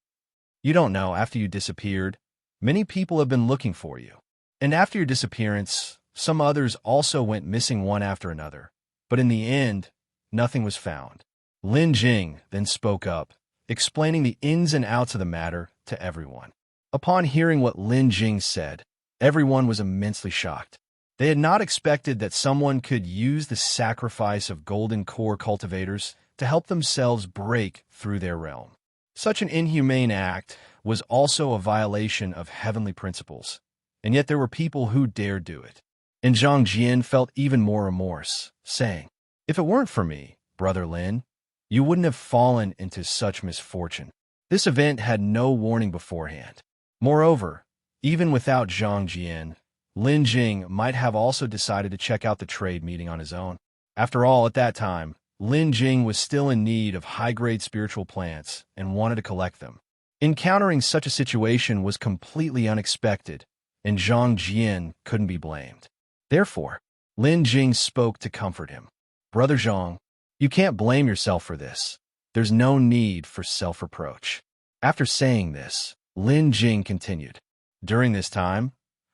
You don't know, after you disappeared, many people have been looking for you. And after your disappearance, some others also went missing one after another. But in the end, nothing was found. Lin Jing then spoke up, explaining the ins and outs of the matter to everyone. Upon hearing what Lin Jing said, everyone was immensely shocked. They had not expected that someone could use the sacrifice of golden core cultivators to help themselves break through their realm. Such an inhumane act was also a violation of heavenly principles, and yet there were people who dared do it. And Zhang Jian felt even more remorse, saying, "If it weren't for me, Brother Lin, you wouldn't have fallen into such misfortune." This event had no warning beforehand. Moreover, even without Zhang Jian, Lin Jing might have also decided to check out the trade meeting on his own. After all, at that time, Lin Jing was still in need of high-grade spiritual plants and wanted to collect them. Encountering such a situation was completely unexpected, and Zhang Jian couldn't be blamed. Therefore, Lin Jing spoke to comfort him. "Brother Zhang, you can't blame yourself for this. There's no need for self-reproach." After saying this, Lin Jing continued, "During this time,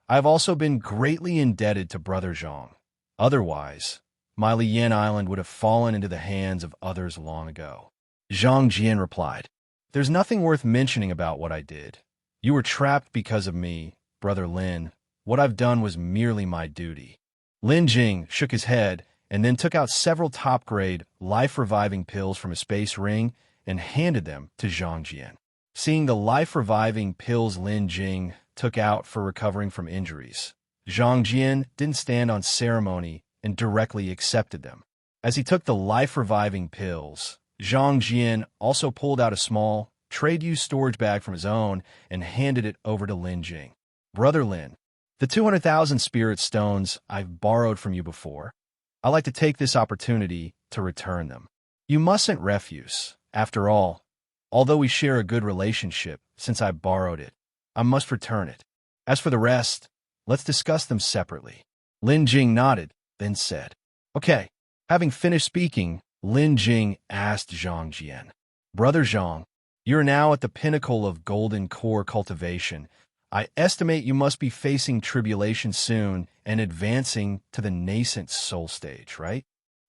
I've also been greatly indebted to Brother Zhang. Otherwise, my Lian Island would have fallen into the hands of others long ago." Zhang Jian replied, "There's nothing worth mentioning about what I did. You were trapped because of me, Brother Lin. What I've done was merely my duty." Lin Jing shook his head and then took out several top-grade, life-reviving pills from a space ring and handed them to Zhang Jian. Seeing the life-reviving pills Lin Jing took out for recovering from injuries, Zhang Jian didn't stand on ceremony and directly accepted them. As he took the life-reviving pills, Zhang Jian also pulled out a small, trade-use storage bag from his own and handed it over to Lin Jing. "Brother Lin, the 200,000 spirit stones I've borrowed from you before, I'd like to take this opportunity to return them. You mustn't refuse. After all, although we share a good relationship, since I borrowed it, I must return it. As for the rest, let's discuss them separately." Lin Jing nodded, then said, "Okay." Having finished speaking, Lin Jing asked Zhang Jian, "Brother Zhang, you're now at the pinnacle of golden core cultivation. I estimate you must be facing tribulation soon and advancing to the nascent soul stage, right?"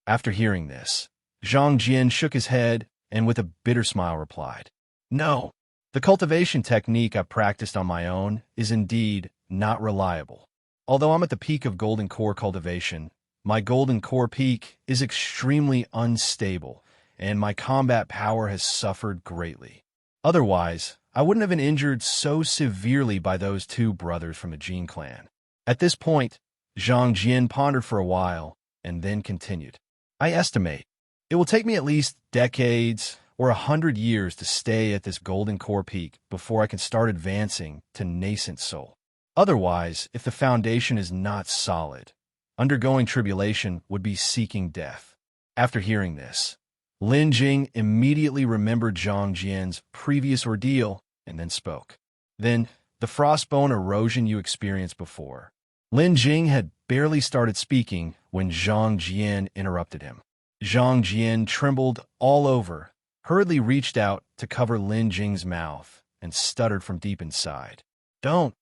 After hearing this, Zhang Jian shook his head and with a bitter smile replied, "No, the cultivation technique I practiced on my own is indeed not reliable. Although I'm at the peak of golden core cultivation, my golden core peak is extremely unstable, and my combat power has suffered greatly. Otherwise, I wouldn't have been injured so severely by those two brothers from the Jin clan." At this point, Zhang Jian pondered for a while and then continued, "I estimate it will take me at least decades or 100 years to stay at this golden core peak before I can start advancing to nascent soul. Otherwise, if the foundation is not solid, undergoing tribulation would be seeking death." After hearing this, Lin Jing immediately remembered Zhang Jian's previous ordeal and then spoke. "Then, the frostbone erosion you experienced before." Lin Jing had barely started speaking when Zhang Jian interrupted him. Zhang Jian trembled all over, hurriedly reached out to cover Lin Jing's mouth, and stuttered from deep inside, Don't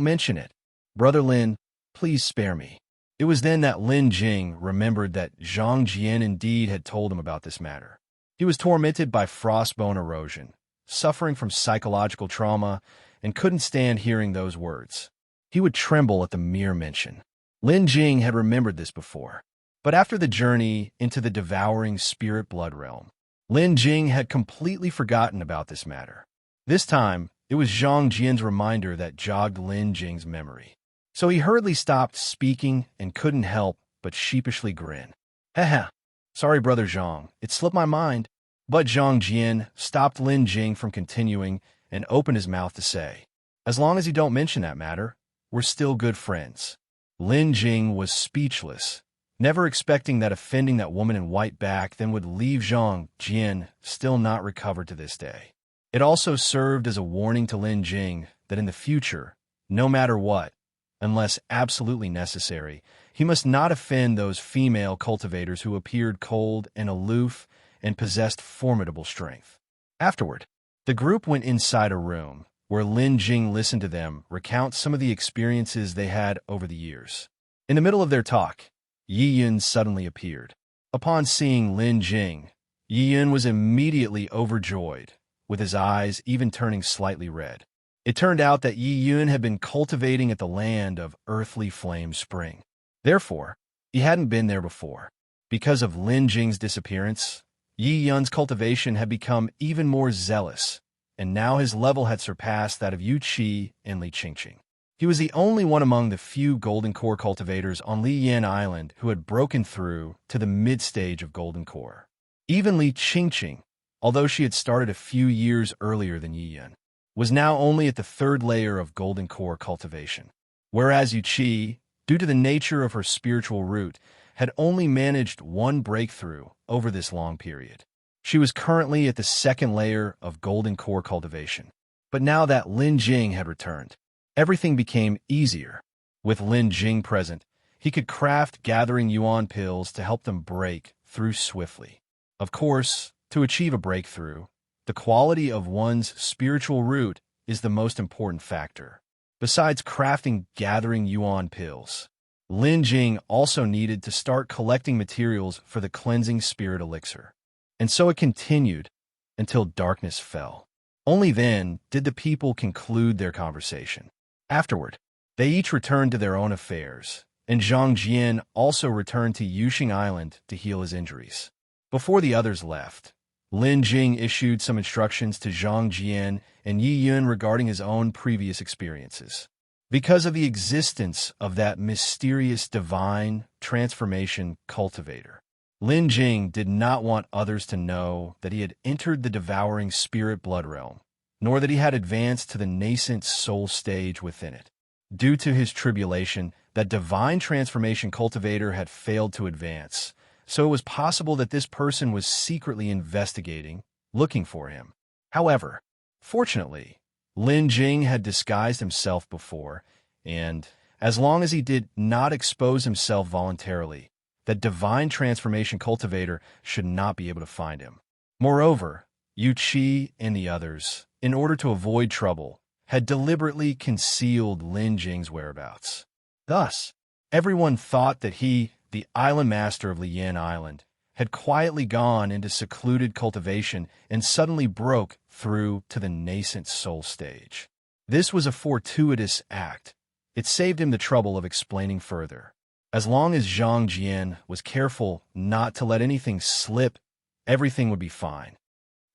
mention it. Brother Lin, please spare me." It was then that Lin Jing remembered that Zhang Jian indeed had told him about this matter. He was tormented by frostbone erosion, suffering from psychological trauma, and couldn't stand hearing those words. He would tremble at the mere mention. Lin Jing had remembered this before, but after the journey into the devouring spirit blood realm, Lin Jing had completely forgotten about this matter. This time, it was Zhang Jian's reminder that jogged Lin Jing's memory. So he hurriedly stopped speaking and couldn't help but sheepishly grin. "Haha, sorry, Brother Zhang, it slipped my mind." But Zhang Jian stopped Lin Jing from continuing and opened his mouth to say, "As long as you don't mention that matter, we're still good friends." Lin Jing was speechless, never expecting that offending that woman in white back then would leave Zhang Jian still not recovered to this day. It also served as a warning to Lin Jing that in the future, no matter what, unless absolutely necessary, he must not offend those female cultivators who appeared cold and aloof and possessed formidable strength. Afterward, the group went inside a room where Lin Jing listened to them recount some of the experiences they had over the years. In the middle of their talk, Yilin suddenly appeared. Upon seeing Lin Jing, Yilin was immediately overjoyed, with his eyes even turning slightly red. It turned out that Yilin had been cultivating at the land of Earthly Flame Spring. Therefore, he hadn't been there before. Because of Lin Jing's disappearance, Yilin's cultivation had become even more zealous, and now his level had surpassed that of Yu Qi and Li Qingqing. He was the only one among the few Golden Core cultivators on Liyan Island who had broken through to the mid-stage of Golden Core. Even Li Qingqing, although she had started a few years earlier than Yilin, was now only at the third layer of Golden Core cultivation, whereas Yu Qi, due to the nature of her spiritual root, had only managed one breakthrough over this long period. She was currently at the second layer of Golden Core cultivation. But now that Lin Jing had returned, everything became easier. With Lin Jing present, he could craft gathering yuan pills to help them break through swiftly. Of course, to achieve a breakthrough, the quality of one's spiritual root is the most important factor. Besides crafting gathering yuan pills, Lin Jing also needed to start collecting materials for the cleansing spirit elixir. And so it continued until darkness fell. Only then did the people conclude their conversation. Afterward, they each returned to their own affairs, and Zhang Jian also returned to Yuxing Island to heal his injuries. Before the others left, Lin Jing issued some instructions to Zhang Jian and Yilin regarding his own previous experiences. Because of the existence of that mysterious divine transformation cultivator, Lin Jing did not want others to know that he had entered the devouring spirit blood realm, nor that he had advanced to the nascent soul stage within it. Due to his tribulation, that divine transformation cultivator had failed to advance, so it was possible that this person was secretly investigating, looking for him. However, fortunately, Lin Jing had disguised himself before, and, as long as he did not expose himself voluntarily, that divine transformation cultivator should not be able to find him. Moreover, Yu Qi and the others, in order to avoid trouble, had deliberately concealed Lin Jing's whereabouts. Thus, everyone thought that he, the island master of Liyan Island, had quietly gone into secluded cultivation and suddenly broke through to the nascent soul stage. This was a fortuitous act. It saved him the trouble of explaining further. As long as Zhang Jian was careful not to let anything slip, everything would be fine.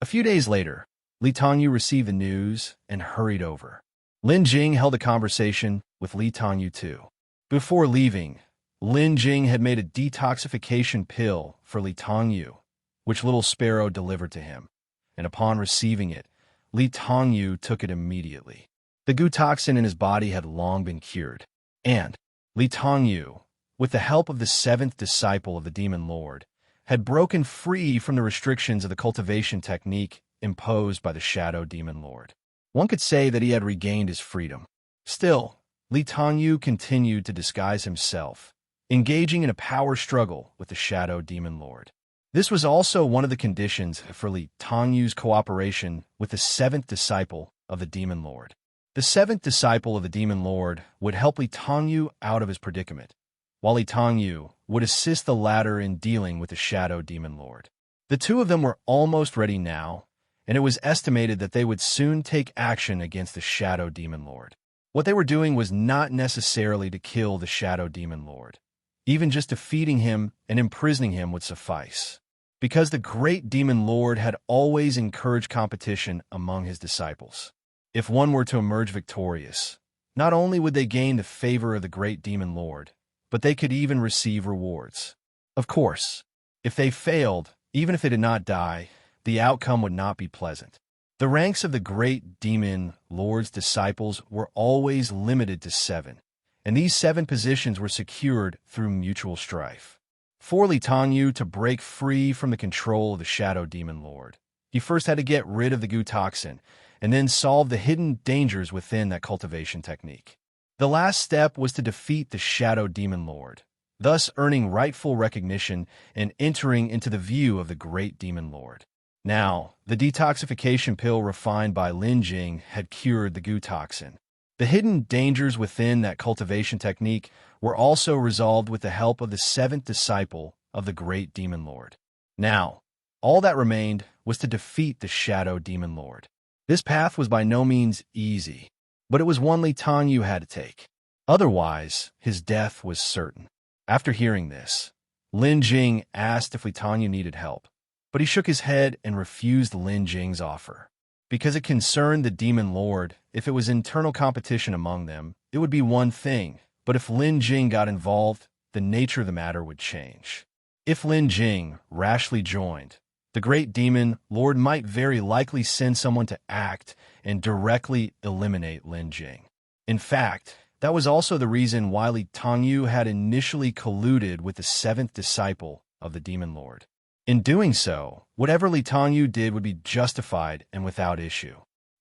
A few days later, Li Tangyu received the news and hurried over. Lin Jing held a conversation with Li Tangyu too. Before leaving, Lin Jing had made a detoxification pill for Li Tangyu, which Little Sparrow delivered to him, and upon receiving it, Li Tangyu took it immediately. The goo toxin in his body had long been cured, and Li Tangyu, with the help of the seventh disciple of the Demon Lord, had broken free from the restrictions of the cultivation technique imposed by the Shadow Demon Lord. One could say that he had regained his freedom. Still, Li Tangyu continued to disguise himself, engaging in a power struggle with the Shadow Demon Lord. This was also one of the conditions for Li Tangyu's cooperation with the seventh disciple of the Demon Lord. The seventh disciple of the Demon Lord would help Li Tangyu out of his predicament, while Li Tangyu would assist the latter in dealing with the Shadow Demon Lord. The two of them were almost ready now, and it was estimated that they would soon take action against the Shadow Demon Lord. What they were doing was not necessarily to kill the Shadow Demon Lord. Even just defeating him and imprisoning him would suffice, because the great Demon Lord had always encouraged competition among his disciples. If one were to emerge victorious, not only would they gain the favor of the great Demon Lord, but they could even receive rewards. Of course, if they failed, even if they did not die, the outcome would not be pleasant. The ranks of the great Demon Lord's disciples were always limited to 7, and these 7 positions were secured through mutual strife. For Li Tangyu to break free from the control of the Shadow Demon Lord, he first had to get rid of the goo toxin, and then solve the hidden dangers within that cultivation technique. The last step was to defeat the Shadow Demon Lord, thus earning rightful recognition and entering into the view of the great Demon Lord. Now, the detoxification pill refined by Lin Jing had cured the goo toxin. The hidden dangers within that cultivation technique were also resolved with the help of the 7th disciple of the great demon lord. Now, all that remained was to defeat the shadow demon lord. This path was by no means easy, but it was one Li Tangyu had to take. Otherwise, his death was certain. After hearing this, Lin Jing asked if Li Tangyu needed help, but he shook his head and refused Lin Jing's offer. Because it concerned the demon lord, if it was internal competition among them, it would be one thing, but if Lin Jing got involved, the nature of the matter would change. If Lin Jing rashly joined, the great demon lord might very likely send someone to act and directly eliminate Lin Jing. In fact, that was also the reason why Li Tangyu had initially colluded with the seventh disciple of the demon lord. In doing so, whatever Li Tangyu did would be justified and without issue.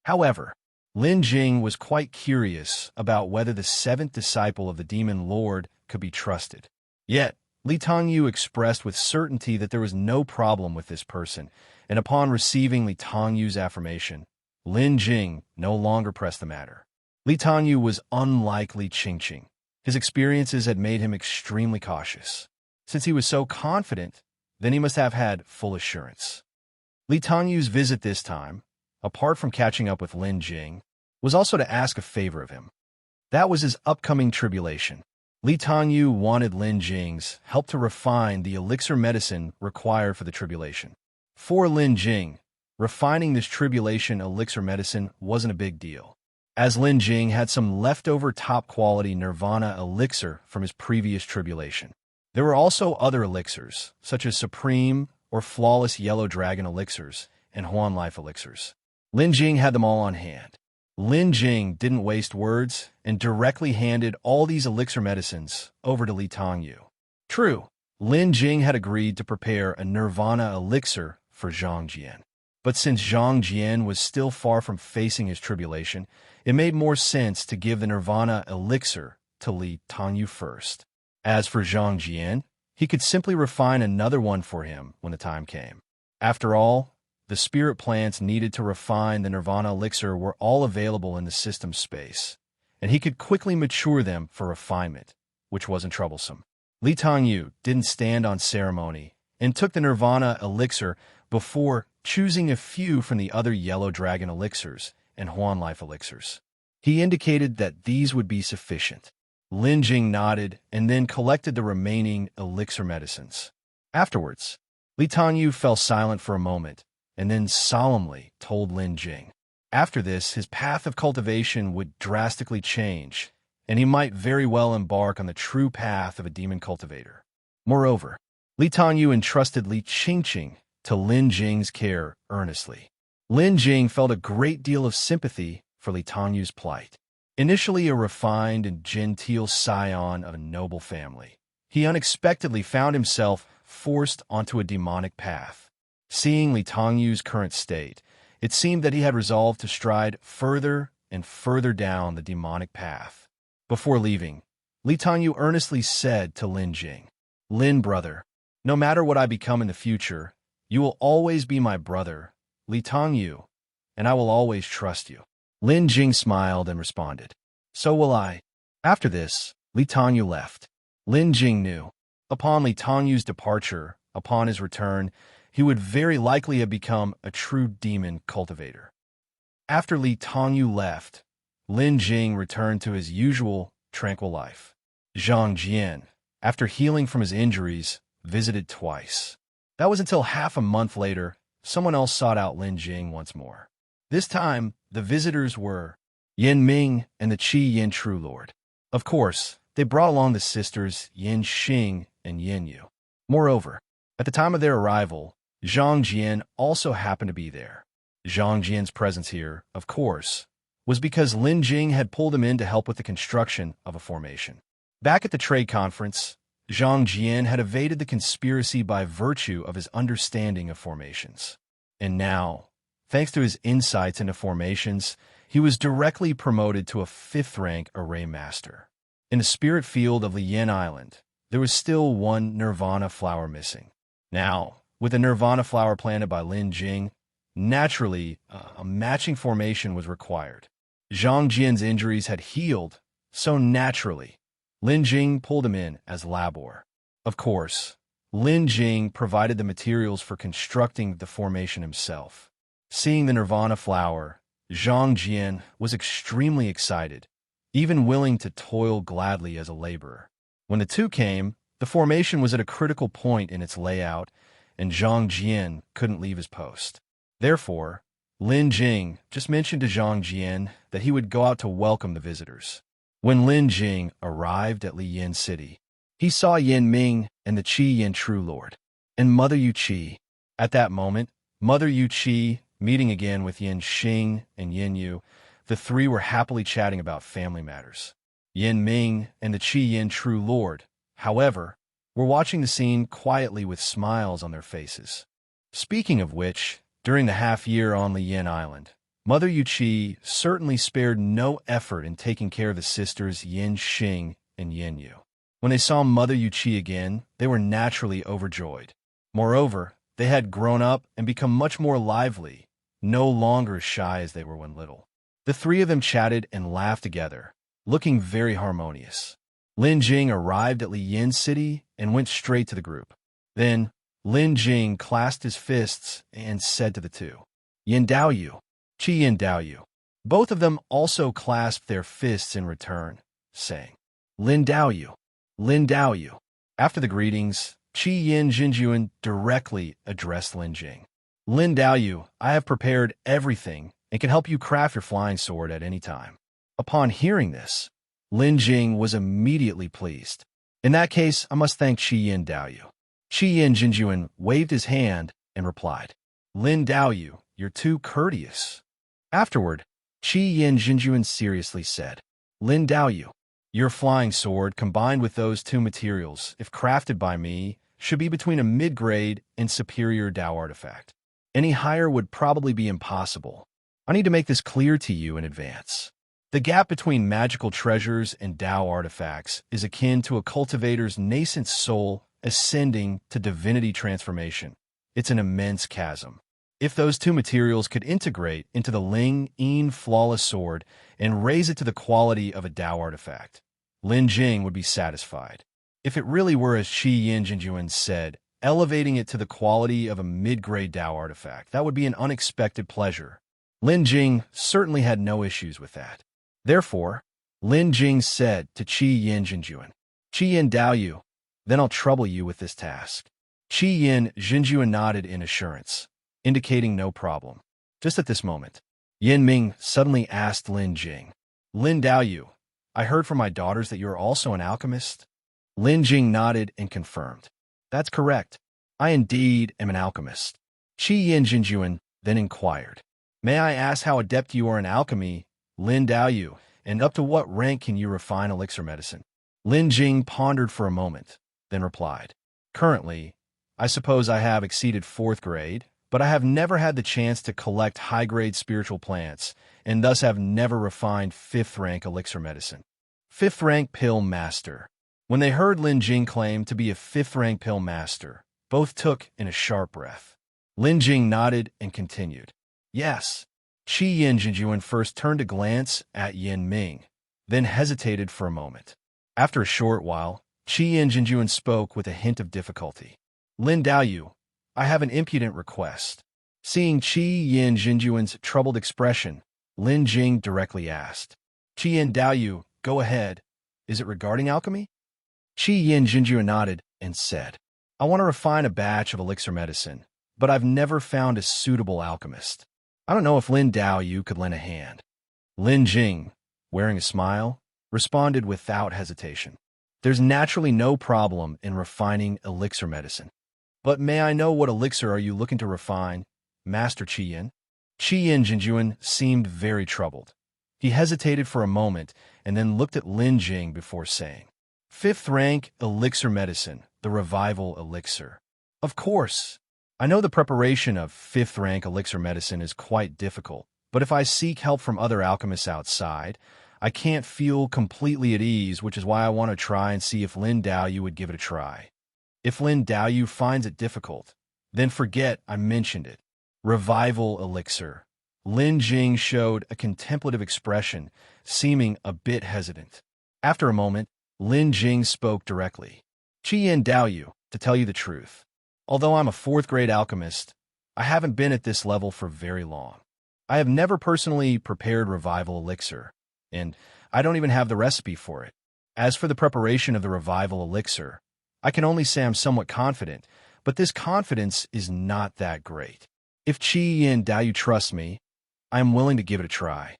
However, Lin Jing was quite curious about whether the seventh disciple of the demon lord could be trusted. Yet, Li Tangyu expressed with certainty that there was no problem with this person, and upon receiving Li Tangyu's affirmation, Lin Jing no longer pressed the matter. Li Tangyu was unlike Qingqing. His experiences had made him extremely cautious. Since he was so confident, then he must have had full assurance. Li Tangyu's visit this time, apart from catching up with Lin Jing, was also to ask a favor of him. That was his upcoming tribulation. Li Tangyu wanted Lin Jing's help to refine the elixir medicine required for the tribulation. For Lin Jing, refining this tribulation elixir medicine wasn't a big deal, as Lin Jing had some leftover top-quality nirvana elixir from his previous tribulation. There were also other elixirs, such as supreme or flawless yellow dragon elixirs and Huan life elixirs. Lin Jing had them all on hand. Lin Jing didn't waste words and directly handed all these elixir medicines over to Li Tangyu. True, Lin Jing had agreed to prepare a nirvana elixir for Zhang Jian. But since Zhang Jian was still far from facing his tribulation, it made more sense to give the nirvana elixir to Li Tangyu first. As for Zhang Jian, he could simply refine another one for him when the time came. After all, the spirit plants needed to refine the nirvana elixir were all available in the system space, and he could quickly mature them for refinement, which wasn't troublesome. Li Tangyu didn't stand on ceremony and took the nirvana elixir before choosing a few from the other yellow dragon elixirs and Huan life elixirs. He indicated that these would be sufficient. Lin Jing nodded and then collected the remaining elixir medicines. Afterwards, Li Tangyu fell silent for a moment and then solemnly told Lin Jing. After this, his path of cultivation would drastically change, and he might very well embark on the true path of a demon cultivator. Moreover, Li Tangyu entrusted Li Qingqing to Lin Jing's care earnestly. Lin Jing felt a great deal of sympathy for Li Tangyu's plight. Initially a refined and genteel scion of a noble family, he unexpectedly found himself forced onto a demonic path. Seeing Li Tangyu's current state, it seemed that he had resolved to stride further and further down the demonic path. Before leaving, Li Tangyu earnestly said to Lin Jing, "Lin, brother, no matter what I become in the future, you will always be my brother, Li Tangyu, and I will always trust you." Lin Jing smiled and responded, "So will I." After this, Li Tangyu left. Lin Jing knew, upon Li Tangyu's departure, upon his return, he would very likely have become a true demon cultivator. After Li Tangyu left, Lin Jing returned to his usual tranquil life. Zhang Jian, after healing from his injuries, visited twice. That was until half a month later, someone else sought out Lin Jing once more. This time, the visitors were Yin Ming and the Qi Yin True Lord. Of course, they brought along the sisters Yin Xing and Yin Yu. Moreover, at the time of their arrival, Zhang Jian also happened to be there. Zhang Jian's presence here, of course, was because Lin Jing had pulled him in to help with the construction of a formation. Back at the trade conference, Zhang Jian had evaded the conspiracy by virtue of his understanding of formations. And now, thanks to his insights into formations, he was directly promoted to a 5th-rank array master. In the spirit field of Liyan Island, there was still one nirvana flower missing. Now, with the nirvana flower planted by Lin Jing, naturally, a matching formation was required. Zhang Jian's injuries had healed, so naturally, Lin Jing pulled him in as labor. Of course, Lin Jing provided the materials for constructing the formation himself. Seeing the nirvana flower, Zhang Jian was extremely excited, even willing to toil gladly as a laborer. When the two came, the formation was at a critical point in its layout, and Zhang Jian couldn't leave his post. Therefore, Lin Jing just mentioned to Zhang Jian that he would go out to welcome the visitors. When Lin Jing arrived at Liyin City, he saw Yin Ming and the Qi Yin True Lord, and Mother Yu Qi. At that moment, Mother Yu Qi, meeting again with Yin Xing and Yin Yu, the three were happily chatting about family matters. Yin Ming and the Qi Yin True Lord, however, were watching the scene quietly with smiles on their faces. Speaking of which, during the half-year on Liyin Island, Mother Yu Qi certainly spared no effort in taking care of the sisters Yin Xing and Yin Yu. When they saw Mother Yu Qi again, they were naturally overjoyed. Moreover, they had grown up and become much more lively, no longer as shy as they were when little. The three of them chatted and laughed together, looking very harmonious. Lin Jing arrived at Liyin City and went straight to the group. Then, Lin Jing clasped his fists and said to the two, "Yin Daoyu, Qi Yin Daoyu." Both of them also clasped their fists in return, saying, "Lin Daoyu, Lin Daoyu." After the greetings, Qi Yin Zhenjun directly addressed Lin Jing. "Lin Daoyu, I have prepared everything and can help you craft your flying sword at any time." Upon hearing this, Lin Jing was immediately pleased. "In that case, I must thank Qi Yin Daoyu." Qi Yin Zhenjun waved his hand and replied, "Lin Daoyu, you're too courteous." Afterward, Qi Yin Zhenjun seriously said, "Lin Daoyu, your flying sword combined with those two materials, if crafted by me, should be between a mid-grade and superior Dao artifact. Any higher would probably be impossible. I need to make this clear to you in advance. The gap between magical treasures and Dao artifacts is akin to a cultivator's nascent soul ascending to divinity transformation. It's an immense chasm. If those two materials could integrate into the Ling Yin flawless sword and raise it to the quality of a Dao artifact, Lin Jing would be satisfied. If it really were as Qi Yin Zhenjun said, elevating it to the quality of a mid-grade Dao artifact, that would be an unexpected pleasure." Lin Jing certainly had no issues with that. Therefore, Lin Jing said to Qi Yin Zhenjun, "Qi Yin Daoyu, then I'll trouble you with this task." Qi Yin Zhenjun nodded in assurance, indicating no problem. Just at this moment, Yin Ming suddenly asked Lin Jing, "Lin Daoyu, I heard from my daughters that you are also an alchemist?" Lin Jing nodded and confirmed, "That's correct. I indeed am an alchemist." Qi Yin Zhenjun then inquired, "May I ask how adept you are in alchemy, Lin Daoyu, and up to what rank can you refine elixir medicine?" Lin Jing pondered for a moment, then replied, "Currently, I suppose I have exceeded 4th grade, but I have never had the chance to collect high-grade spiritual plants, and thus have never refined 5th-rank elixir medicine." 5th-rank pill master. When they heard Lin Jing claim to be a 5th-rank pill master, both took in a sharp breath. Lin Jing nodded and continued, "Yes." Qi Yin Zhenjun first turned to glance at Yin Ming, then hesitated for a moment. After a short while, Qi Yin Zhenjun spoke with a hint of difficulty. "Lin Daoyu, I have an impudent request." Seeing Qi Yin Zhenjun's troubled expression, Lin Jing directly asked, "Qi Yin Daoyu, go ahead. Is it regarding alchemy?" Qi Yin Zhenjun nodded and said, "I want to refine a batch of elixir medicine, but I've never found a suitable alchemist. I don't know if Lin Daoyu could lend a hand." Lin Jing, wearing a smile, responded without hesitation, "There's naturally no problem in refining elixir medicine. But may I know what elixir are you looking to refine, Master Qi Yin?" Qi Yin Zhenjun seemed very troubled. He hesitated for a moment and then looked at Lin Jing before saying, "5th-rank elixir medicine, the revival elixir. Of course, I know the preparation of 5th-rank elixir medicine is quite difficult, but if I seek help from other alchemists outside, I can't feel completely at ease, which is why I want to try and see if Lin Daoyu would give it a try. If Lin Daoyu finds it difficult, then forget I mentioned it. Revival elixir." Lin Jing showed a contemplative expression, seeming a bit hesitant. After a moment, Lin Jing spoke directly. "Qi Yin Daoyu, to tell you the truth. Although I'm a fourth-grade alchemist, I haven't been at this level for very long. I have never personally prepared revival elixir, and I don't even have the recipe for it. As for the preparation of the revival elixir, I can only say I'm somewhat confident, but this confidence is not that great. If Qi and Dao trust me, I am willing to give it a try.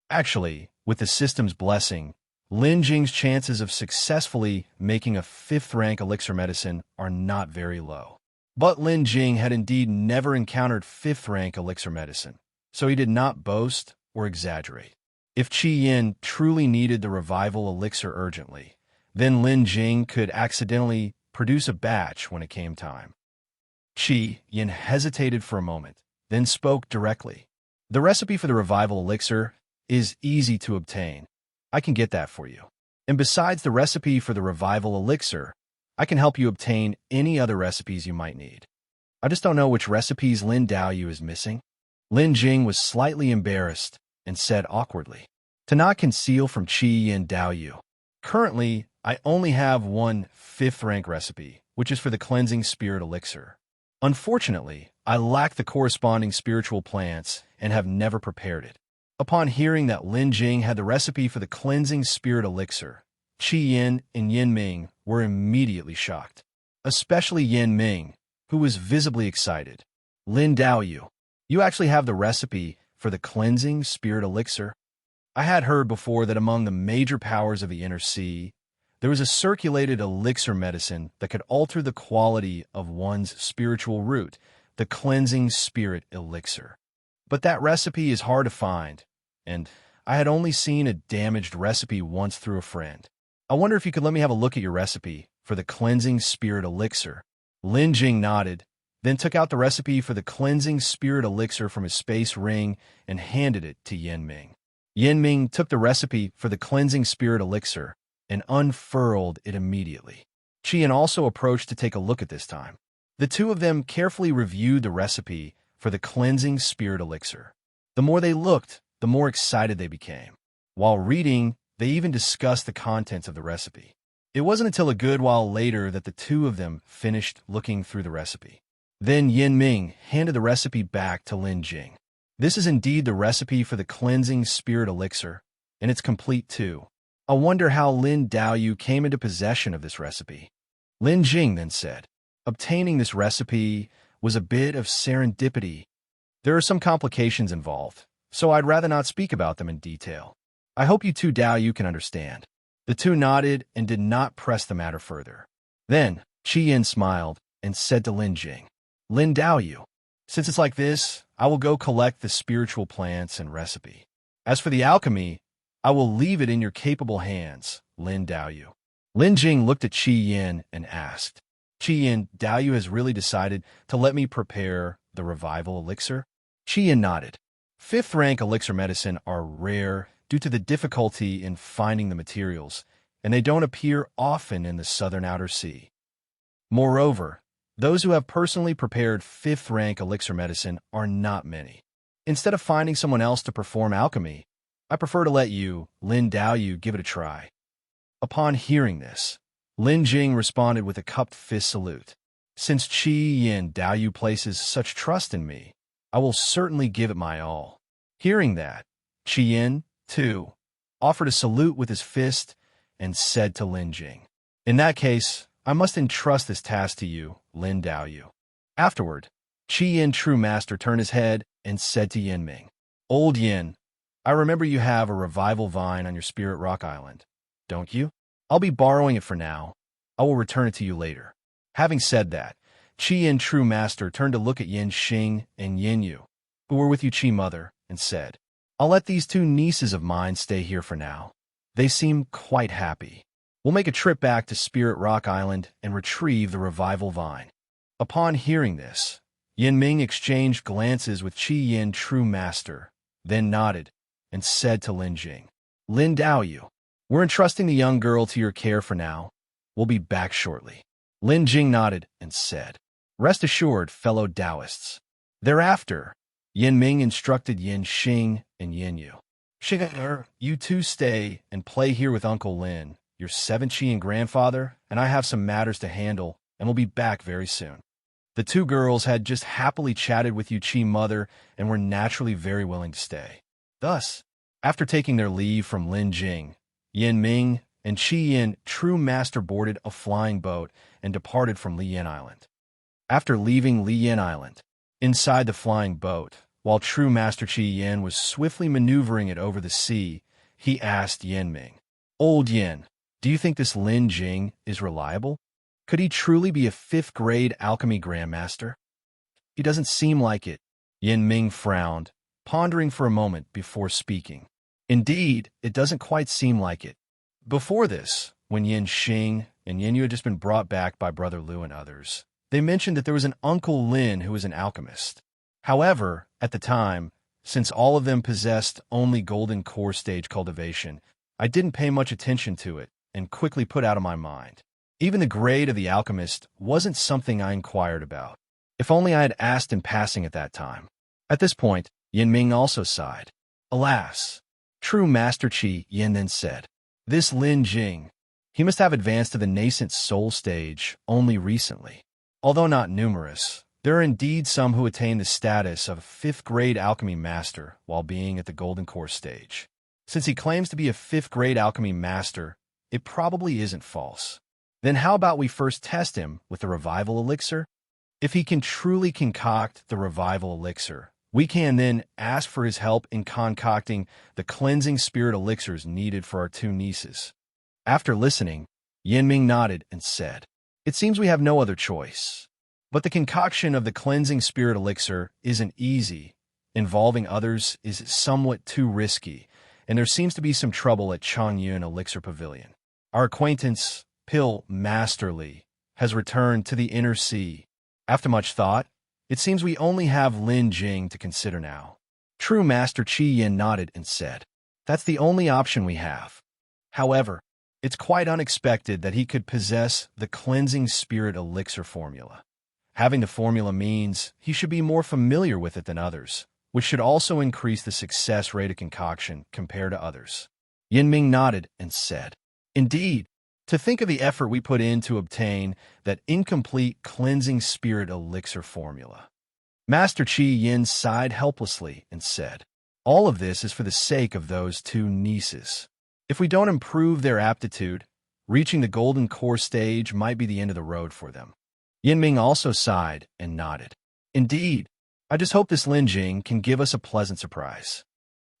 Actually, with the system's blessing, Lin Jing's chances of successfully making a 5th-rank elixir medicine are not very low. But Lin Jing had indeed never encountered 5th-rank elixir medicine, so he did not boast or exaggerate. If Qi truly needed the revival elixir urgently, then Lin Jing could accidentally produce a batch when it came time. Qi hesitated for a moment, then spoke directly. The recipe for the revival elixir is easy to obtain. I can get that for you. And besides the recipe for the revival elixir, I can help you obtain any other recipes you might need. I just don't know which recipes Lin Dao is missing. Lin Jing was slightly embarrassed and said awkwardly, to not conceal from Qi and Dao. Currently, I only have one 5th-rank recipe, which is for the cleansing spirit elixir. Unfortunately, I lack the corresponding spiritual plants and have never prepared it. Upon hearing that Lin Jing had the recipe for the cleansing spirit elixir, Qi and Yin Ming were immediately shocked, especially Yin Ming, who was visibly excited. Lin Dao, you actually have the recipe for the cleansing spirit elixir? I had heard before that among the major powers of the Inner Sea, there was a circulated elixir medicine that could alter the quality of one's spiritual root, the cleansing spirit elixir. But that recipe is hard to find, and I had only seen a damaged recipe once through a friend. I wonder if you could let me have a look at your recipe for the cleansing spirit elixir. Lin Jing nodded, then took out the recipe for the cleansing spirit elixir from his space ring and handed it to Yin Ming. Yin Ming took the recipe for the cleansing spirit elixir and unfurled it immediately. Qi also approached to take a look at this time. The two of them carefully reviewed the recipe for the cleansing spirit elixir. The more they looked, the more excited they became. While reading, they even discussed the contents of the recipe. It wasn't until a good while later that the two of them finished looking through the recipe. Then Yin Ming handed the recipe back to Lin Jing. This is indeed the recipe for the cleansing spirit elixir, and it's complete too. I wonder how Lin Dao came into possession of this recipe. Lin Jing then said, obtaining this recipe was a bit of serendipity. There are some complications involved, so I'd rather not speak about them in detail. I hope you two Dao can understand. The two nodded and did not press the matter further. Then, Qi smiled and said to Lin Jing, Lin Dao, since it's like this, I will go collect the spiritual plants and recipe. As for the alchemy, I will leave it in your capable hands, Lin Dao. Lin Jing looked at Qi and asked, Qi, Dao has really decided to let me prepare the revival elixir? Qi nodded. 5th-rank elixir medicine are rare due to the difficulty in finding the materials, and they don't appear often in the southern outer sea. Moreover, those who have personally prepared 5th-rank elixir medicine are not many. Instead of finding someone else to perform alchemy, I prefer to let you, Lin Dao, give it a try. Upon hearing this, Lin Jing responded with a cupped fist salute. Since Qi and Dao places such trust in me, I will certainly give it my all. Hearing that, Qi, too, offered a salute with his fist and said to Lin Jing, in that case, I must entrust this task to you, Lin Dao. Afterward, Qi, true master, turned his head and said to Yin Ming, Old Yin, I remember you have a revival vine on your Spirit Rock Island, don't you? I'll be borrowing it for now. I will return it to you later. Having said that, Qi, true master, turned to look at Yin Xing and Yin Yu, who were with Yuqi mother, and said, I'll let these two nieces of mine stay here for now. They seem quite happy. We'll make a trip back to Spirit Rock Island and retrieve the revival vine. Upon hearing this, Yin Ming exchanged glances with Qi, true master, then nodded and said to Lin Jing, Lin Dao, we're entrusting the young girl to your care for now. We'll be back shortly. Lin Jing nodded and said, Rest assured, fellow Taoists. Thereafter, Yin Ming instructed Yin Xing and Yin Yu. Xing, you two stay and play here with Uncle Lin, your 7th Qi grandfather, and I have some matters to handle and will be back very soon. The two girls had just happily chatted with Yuqi's mother and were naturally very willing to stay. Thus, after taking their leave from Lin Jing, Yinming and Qi true master boarded a flying boat and departed from Liyan Island. After leaving Liyan Island, inside the flying boat, while true master Qi was swiftly maneuvering it over the sea, he asked Yinming, "Old Yin, do you think this Lin Jing is reliable? Could he truly be a 5th-grade alchemy grandmaster?" "He doesn't seem like it." Yinming frowned, pondering for a moment before speaking. "Indeed, it doesn't quite seem like it." Before this, when Xing and Yin Yu had just been brought back by Brother Liu and others, they mentioned that there was an Uncle Lin who was an alchemist. However, at the time, since all of them possessed only golden core stage cultivation, I didn't pay much attention to it and quickly put out of my mind. Even the grade of the alchemist wasn't something I inquired about. If only I had asked in passing at that time. At this point, Yinming also sighed. "Alas, true Master Qi," Yin then said, "this Lin Jing, he must have advanced to the nascent soul stage only recently. Although not numerous, there are indeed some who attain the status of a 5th-grade alchemy master while being at the golden core stage. Since he claims to be a 5th-grade alchemy master, it probably isn't false. Then how about we first test him with the revival elixir? If he can truly concoct the revival elixir, we can then ask for his help in concocting the cleansing spirit elixirs needed for our two nieces." After listening, Yinming nodded and said, "It seems we have no other choice. But the concoction of the cleansing spirit elixir isn't easy. Involving others is somewhat too risky, and there seems to be some trouble at Changyun Elixir Pavilion. Our acquaintance, Pill Masterly, has returned to the inner sea. After much thought, it seems we only have Lin Jing to consider now." True Master Qi nodded and said, "That's the only option we have. However, it's quite unexpected that he could possess the cleansing spirit elixir formula. Having the formula means he should be more familiar with it than others, which should also increase the success rate of concoction compared to others." Yinming nodded and said, "Indeed, to think of the effort we put in to obtain that incomplete cleansing spirit elixir formula." Master Qi sighed helplessly and said, "All of this is for the sake of those two nieces. If we don't improve their aptitude, reaching the golden core stage might be the end of the road for them." Yinming also sighed and nodded. "Indeed, I just hope this Lin Jing can give us a pleasant surprise."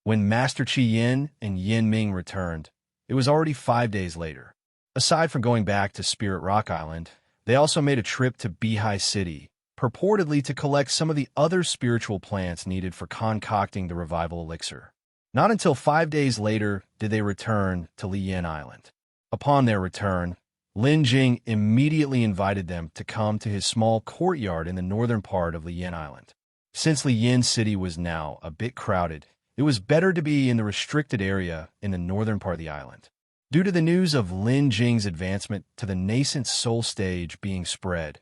When Master Qi and Yinming returned, it was already 5 days later. Aside from going back to Spirit Rock Island, they also made a trip to Beihai City, purportedly to collect some of the other spiritual plants needed for concocting the revival elixir. Not until 5 days later did they return to Liyan Island. Upon their return, Lin Jing immediately invited them to come to his small courtyard in the northern part of Liyan Island. Since Liyan City was now a bit crowded, it was better to be in the restricted area in the northern part of the island. Due to the news of Lin Jing's advancement to the nascent soul stage being spread,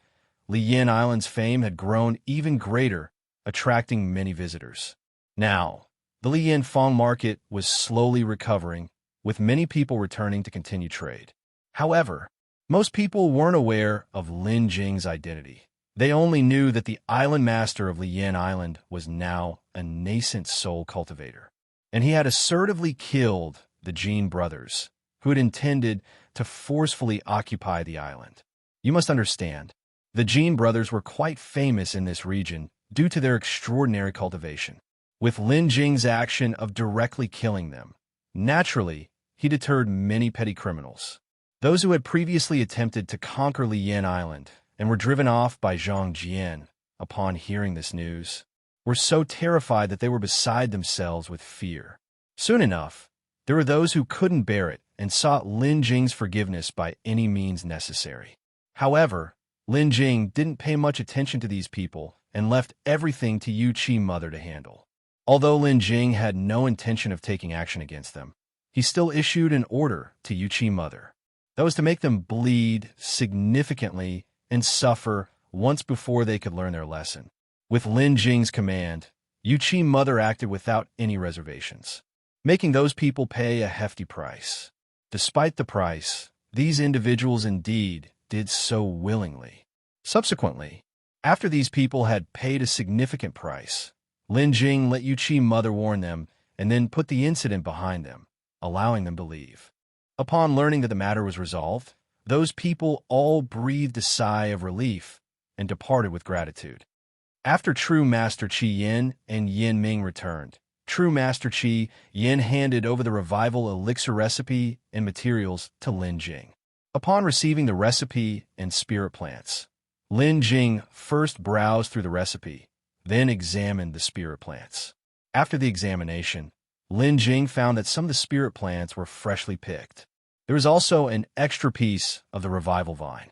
Liyan Island's fame had grown even greater, attracting many visitors. Now, the Liyan Fong market was slowly recovering, with many people returning to continue trade. However, most people weren't aware of Lin Jing's identity. They only knew that the island master of Liyan Island was now a nascent soul cultivator, and he had assertively killed the Jin brothers, who had intended to forcefully occupy the island. You must understand, the Jin brothers were quite famous in this region due to their extraordinary cultivation. With Lin Jing's action of directly killing them, naturally, he deterred many petty criminals. Those who had previously attempted to conquer Liyan Island and were driven off by Zhang Jian upon hearing this news were so terrified that they were beside themselves with fear. Soon enough, there were those who couldn't bear it and sought Lin Jing's forgiveness by any means necessary. However, Lin Jing didn't pay much attention to these people and left everything to Yuqi's mother to handle. Although Lin Jing had no intention of taking action against them, he still issued an order to Yuqi's mother. That was to make them bleed significantly and suffer once before they could learn their lesson. With Lin Jing's command, Yuqi's mother acted without any reservations, making those people pay a hefty price. Despite the price, these individuals indeed did so willingly. Subsequently, after these people had paid a significant price, Lin Jing let Yuqi's mother warn them and then put the incident behind them, allowing them to leave. Upon learning that the matter was resolved, those people all breathed a sigh of relief and departed with gratitude. After True Master Qi Yin and Yin Ming returned, True Master Qi Yin handed over the revival elixir recipe and materials to Lin Jing. Upon receiving the recipe and spirit plants, Lin Jing first browsed through the recipe, then examined the spirit plants. After the examination, Lin Jing found that some of the spirit plants were freshly picked. There was also an extra piece of the revival vine.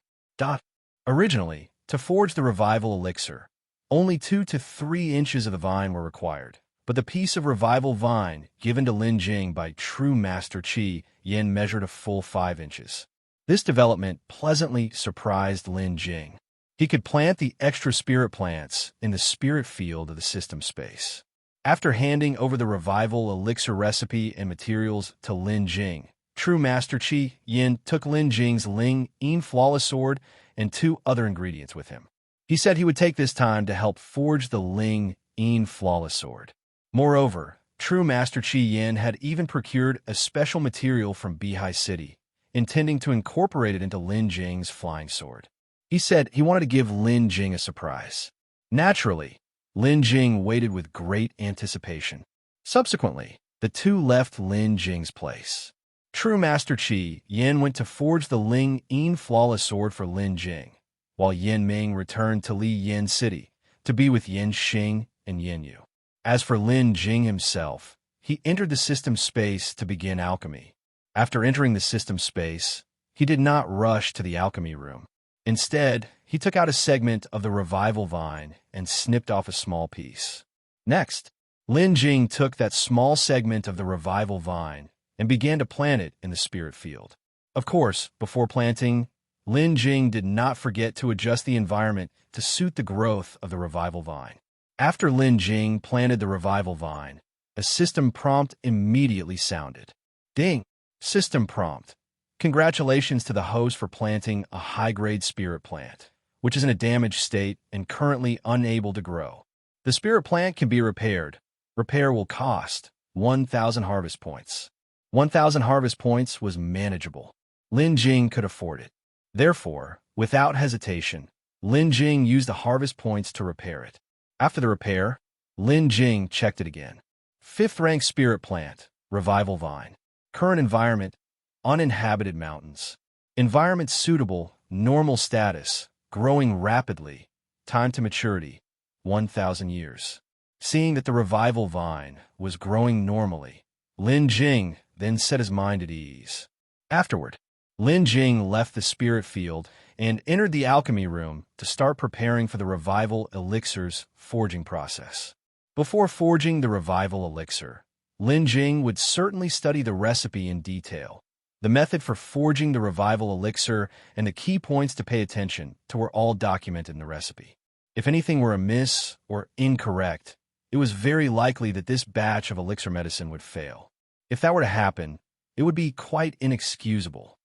Originally, to forge the revival elixir, only 2 to 3 inches of the vine were required, but the piece of revival vine given to Lin Jing by True Master Qi Yin measured a full 5 inches. This development pleasantly surprised Lin Jing. He could plant the extra spirit plants in the spirit field of the system space. After handing over the revival elixir recipe and materials to Lin Jing, True Master Qi Yin took Lin Jing's Ling Yin flawless sword and 2 other ingredients with him. He said he would take this time to help forge the Ling Yin flawless sword. Moreover, True Master Qi Yin had even procured a special material from Bihai City, intending to incorporate it into Lin Jing's flying sword. He said he wanted to give Lin Jing a surprise. Naturally, Lin Jing waited with great anticipation. Subsequently, the two left Lin Jing's place. True Master Qi Yin went to forge the Ling Yin flawless sword for Lin Jing, while Yin Ming returned to Li Yin City to be with Yin Xing and Yin Yu. As for Lin Jing himself, he entered the system space to begin alchemy. After entering the system space, he did not rush to the alchemy room. Instead, he took out a segment of the revival vine and snipped off a small piece. Next, Lin Jing took that small segment of the revival vine and began to plant it in the spirit field. Of course, before planting, Lin Jing did not forget to adjust the environment to suit the growth of the revival vine. After Lin Jing planted the revival vine, a system prompt immediately sounded. Ding! System prompt. Congratulations to the host for planting a high-grade spirit plant, which is in a damaged state and currently unable to grow. The spirit plant can be repaired. Repair will cost 1,000 harvest points. 1,000 harvest points was manageable. Lin Jing could afford it. Therefore, without hesitation, Lin Jing used the harvest points to repair it. After the repair, Lin Jing checked it again. 5th rank spirit plant, revival vine. Current environment, uninhabited mountains. Environment suitable, normal status, growing rapidly. Time to maturity, 1,000 years. Seeing that the revival vine was growing normally, Lin Jing then set his mind at ease. Afterward, Lin Jing left the spirit field and entered the alchemy room to start preparing for the revival elixir's forging process. Before forging the revival elixir, Lin Jing would certainly study the recipe in detail. The method for forging the revival elixir and the key points to pay attention to were all documented in the recipe. If anything were amiss or incorrect, it was very likely that this batch of elixir medicine would fail. If that were to happen, it would be quite inexcusable.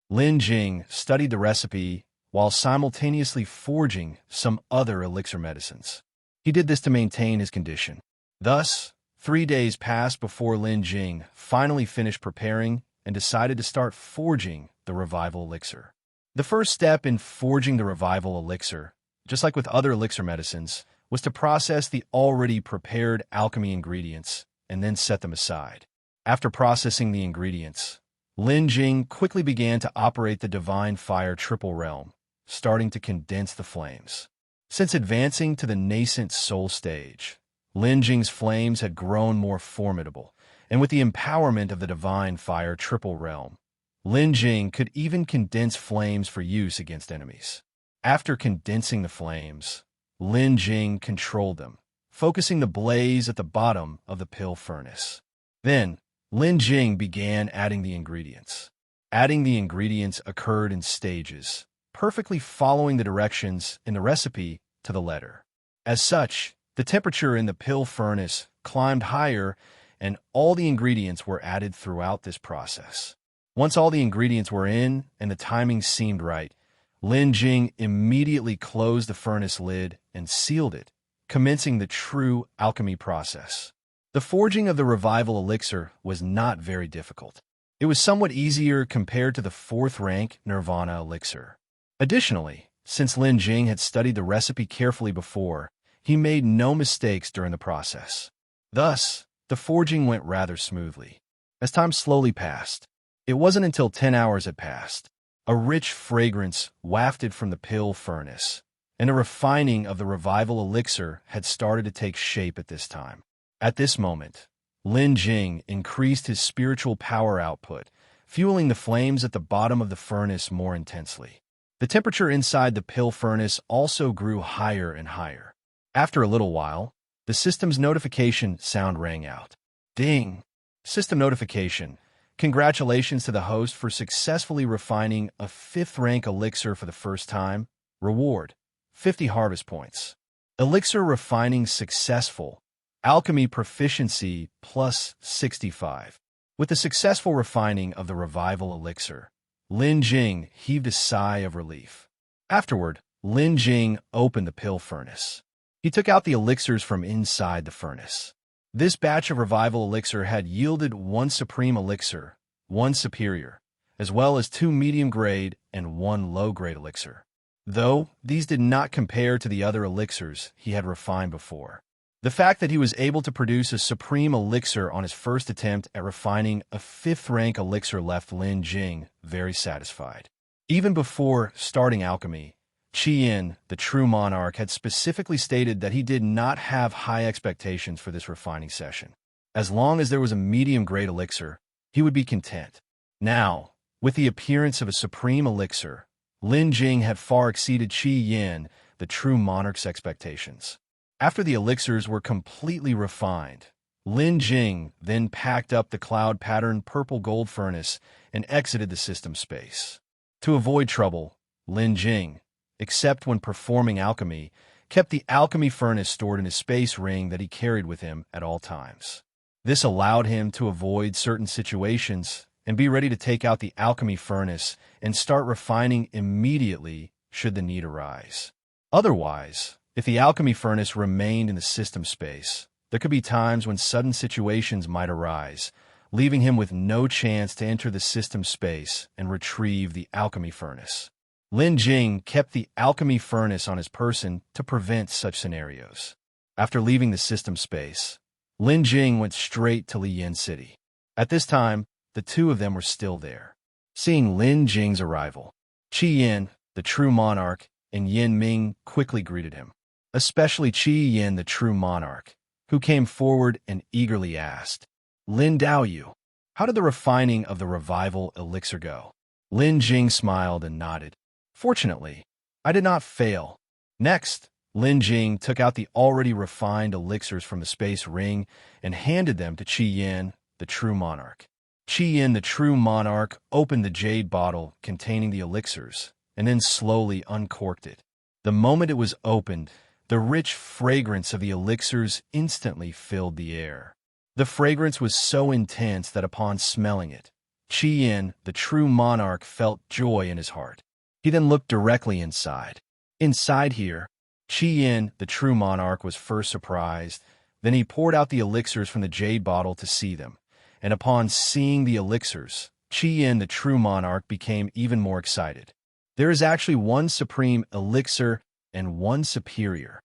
Lin Jing studied the recipe while simultaneously forging some other elixir medicines. He did this to maintain his condition. Thus, 3 days passed before Lin Jing finally finished preparing and decided to start forging the revival elixir. The first step in forging the revival elixir, just like with other elixir medicines, was to process the already prepared alchemy ingredients and then set them aside. After processing the ingredients, Lin Jing quickly began to operate the divine fire triple realm, starting to condense the flames. Since advancing to the nascent soul stage, Lin Jing's flames had grown more formidable, and with the empowerment of the divine fire triple realm, Lin Jing could even condense flames for use against enemies. After condensing the flames, Lin Jing controlled them, focusing the blaze at the bottom of the pill furnace. Then, Lin Jing began adding the ingredients. Adding the ingredients occurred in stages, perfectly following the directions in the recipe to the letter. As such, the temperature in the pill furnace climbed higher, and all the ingredients were added throughout this process. Once all the ingredients were in and the timing seemed right, Lin Jing immediately closed the furnace lid and sealed it, commencing the true alchemy process. The forging of the revival elixir was not very difficult. It was somewhat easier compared to the fourth-rank Nirvana elixir. Additionally, since Lin Jing had studied the recipe carefully before, he made no mistakes during the process. Thus, the forging went rather smoothly. As time slowly passed, it wasn't until 10 hours had passed. A rich fragrance wafted from the pill furnace, and a refining of the revival elixir had started to take shape at this time. At this moment, Lin Jing increased his spiritual power output, fueling the flames at the bottom of the furnace more intensely. The temperature inside the pill furnace also grew higher and higher. After a little while, the system's notification sound rang out. Ding! System notification. Congratulations to the host for successfully refining a 5th-rank elixir for the first time. Reward: 50 harvest points. Elixir refining successful. Alchemy proficiency plus 65. With the successful refining of the revival elixir, Lin Jing heaved a sigh of relief. Afterward, Lin Jing opened the pill furnace. He took out the elixirs from inside the furnace. This batch of revival elixir had yielded 1 supreme elixir, 1 superior, as well as 2 medium-grade and 1 low-grade elixir. Though these did not compare to the other elixirs he had refined before. The fact that he was able to produce a supreme elixir on his first attempt at refining a 5th-rank elixir left Lin Jing very satisfied. Even before starting alchemy, Yilin, the true monarch, had specifically stated that he did not have high expectations for this refining session. As long as there was a medium-grade elixir, he would be content. Now, with the appearance of a supreme elixir, Lin Jing had far exceeded Yilin, the true monarch's expectations. After the elixirs were completely refined, Lin Jing then packed up the cloud-patterned purple-gold furnace and exited the system space. To avoid trouble, Lin Jing, except when performing alchemy, kept the alchemy furnace stored in his space ring that he carried with him at all times. This allowed him to avoid certain situations and be ready to take out the alchemy furnace and start refining immediately should the need arise. Otherwise, if the alchemy furnace remained in the system space, there could be times when sudden situations might arise, leaving him with no chance to enter the system space and retrieve the alchemy furnace. Lin Jing kept the alchemy furnace on his person to prevent such scenarios. After leaving the system space, Lin Jing went straight to Liyan City. At this time, the two of them were still there. Seeing Lin Jing's arrival, Qingqing, the true monarch, and Yin Ming quickly greeted him. Especially Qingqing, the true monarch, who came forward and eagerly asked, "Lin Daoyu, how did the refining of the revival elixir go?" Lin Jing smiled and nodded. "Fortunately, I did not fail." Next, Lin Jing took out the already refined elixirs from the space ring and handed them to Qingqing, the true monarch. Qingqing, the true monarch, opened the jade bottle containing the elixirs and then slowly uncorked it. The moment it was opened, the rich fragrance of the elixirs instantly filled the air. The fragrance was so intense that upon smelling it, Qingqing, the true monarch, felt joy in his heart. He then looked directly inside. Inside here, Qingqing, the true monarch, was first surprised. Then he poured out the elixirs from the jade bottle to see them. And upon seeing the elixirs, Qingqing, the true monarch, became even more excited. There is actually 1 supreme elixir and 1 superior.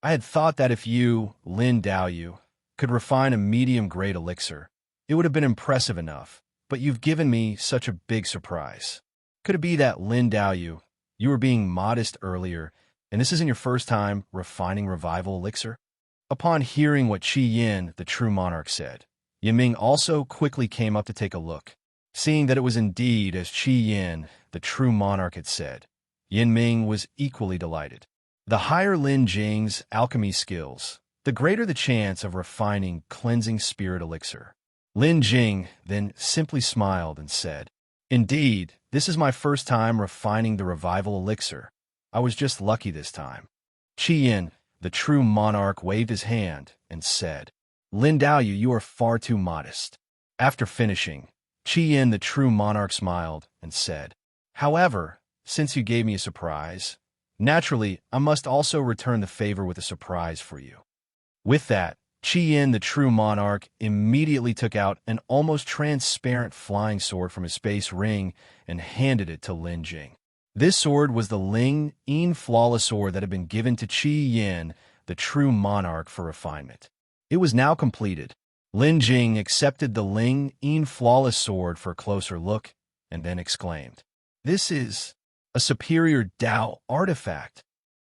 I had thought that if you, Lin Daoyu, could refine a medium-grade elixir, it would have been impressive enough, but you've given me such a big surprise. Could it be that, Lin Daoyu, you were being modest earlier, and this isn't your first time refining revival elixir? Upon hearing what Qingqing, the true monarch, said, Yiming also quickly came up to take a look. Seeing that it was indeed as Qingqing, the true monarch, had said, Yiming was equally delighted. The higher Lin Jing's alchemy skills, the greater the chance of refining cleansing spirit elixir. Lin Jing then simply smiled and said, "Indeed, this is my first time refining the revival elixir. I was just lucky this time." Qingqing, the true monarch, waved his hand and said, "Lin Daoyu, you are far too modest." After finishing, Qingqing, the true monarch, smiled and said, "However, since you gave me a surprise, naturally, I must also return the favor with a surprise for you." With that, Qin, the true monarch, immediately took out an almost transparent flying sword from his space ring and handed it to Lin Jing. This sword was the Lin Jing flawless sword that had been given to Qin, the true monarch, for refinement. It was now completed. Lin Jing accepted the Lin Jing flawless sword for a closer look and then exclaimed, "This is a superior Dao artifact.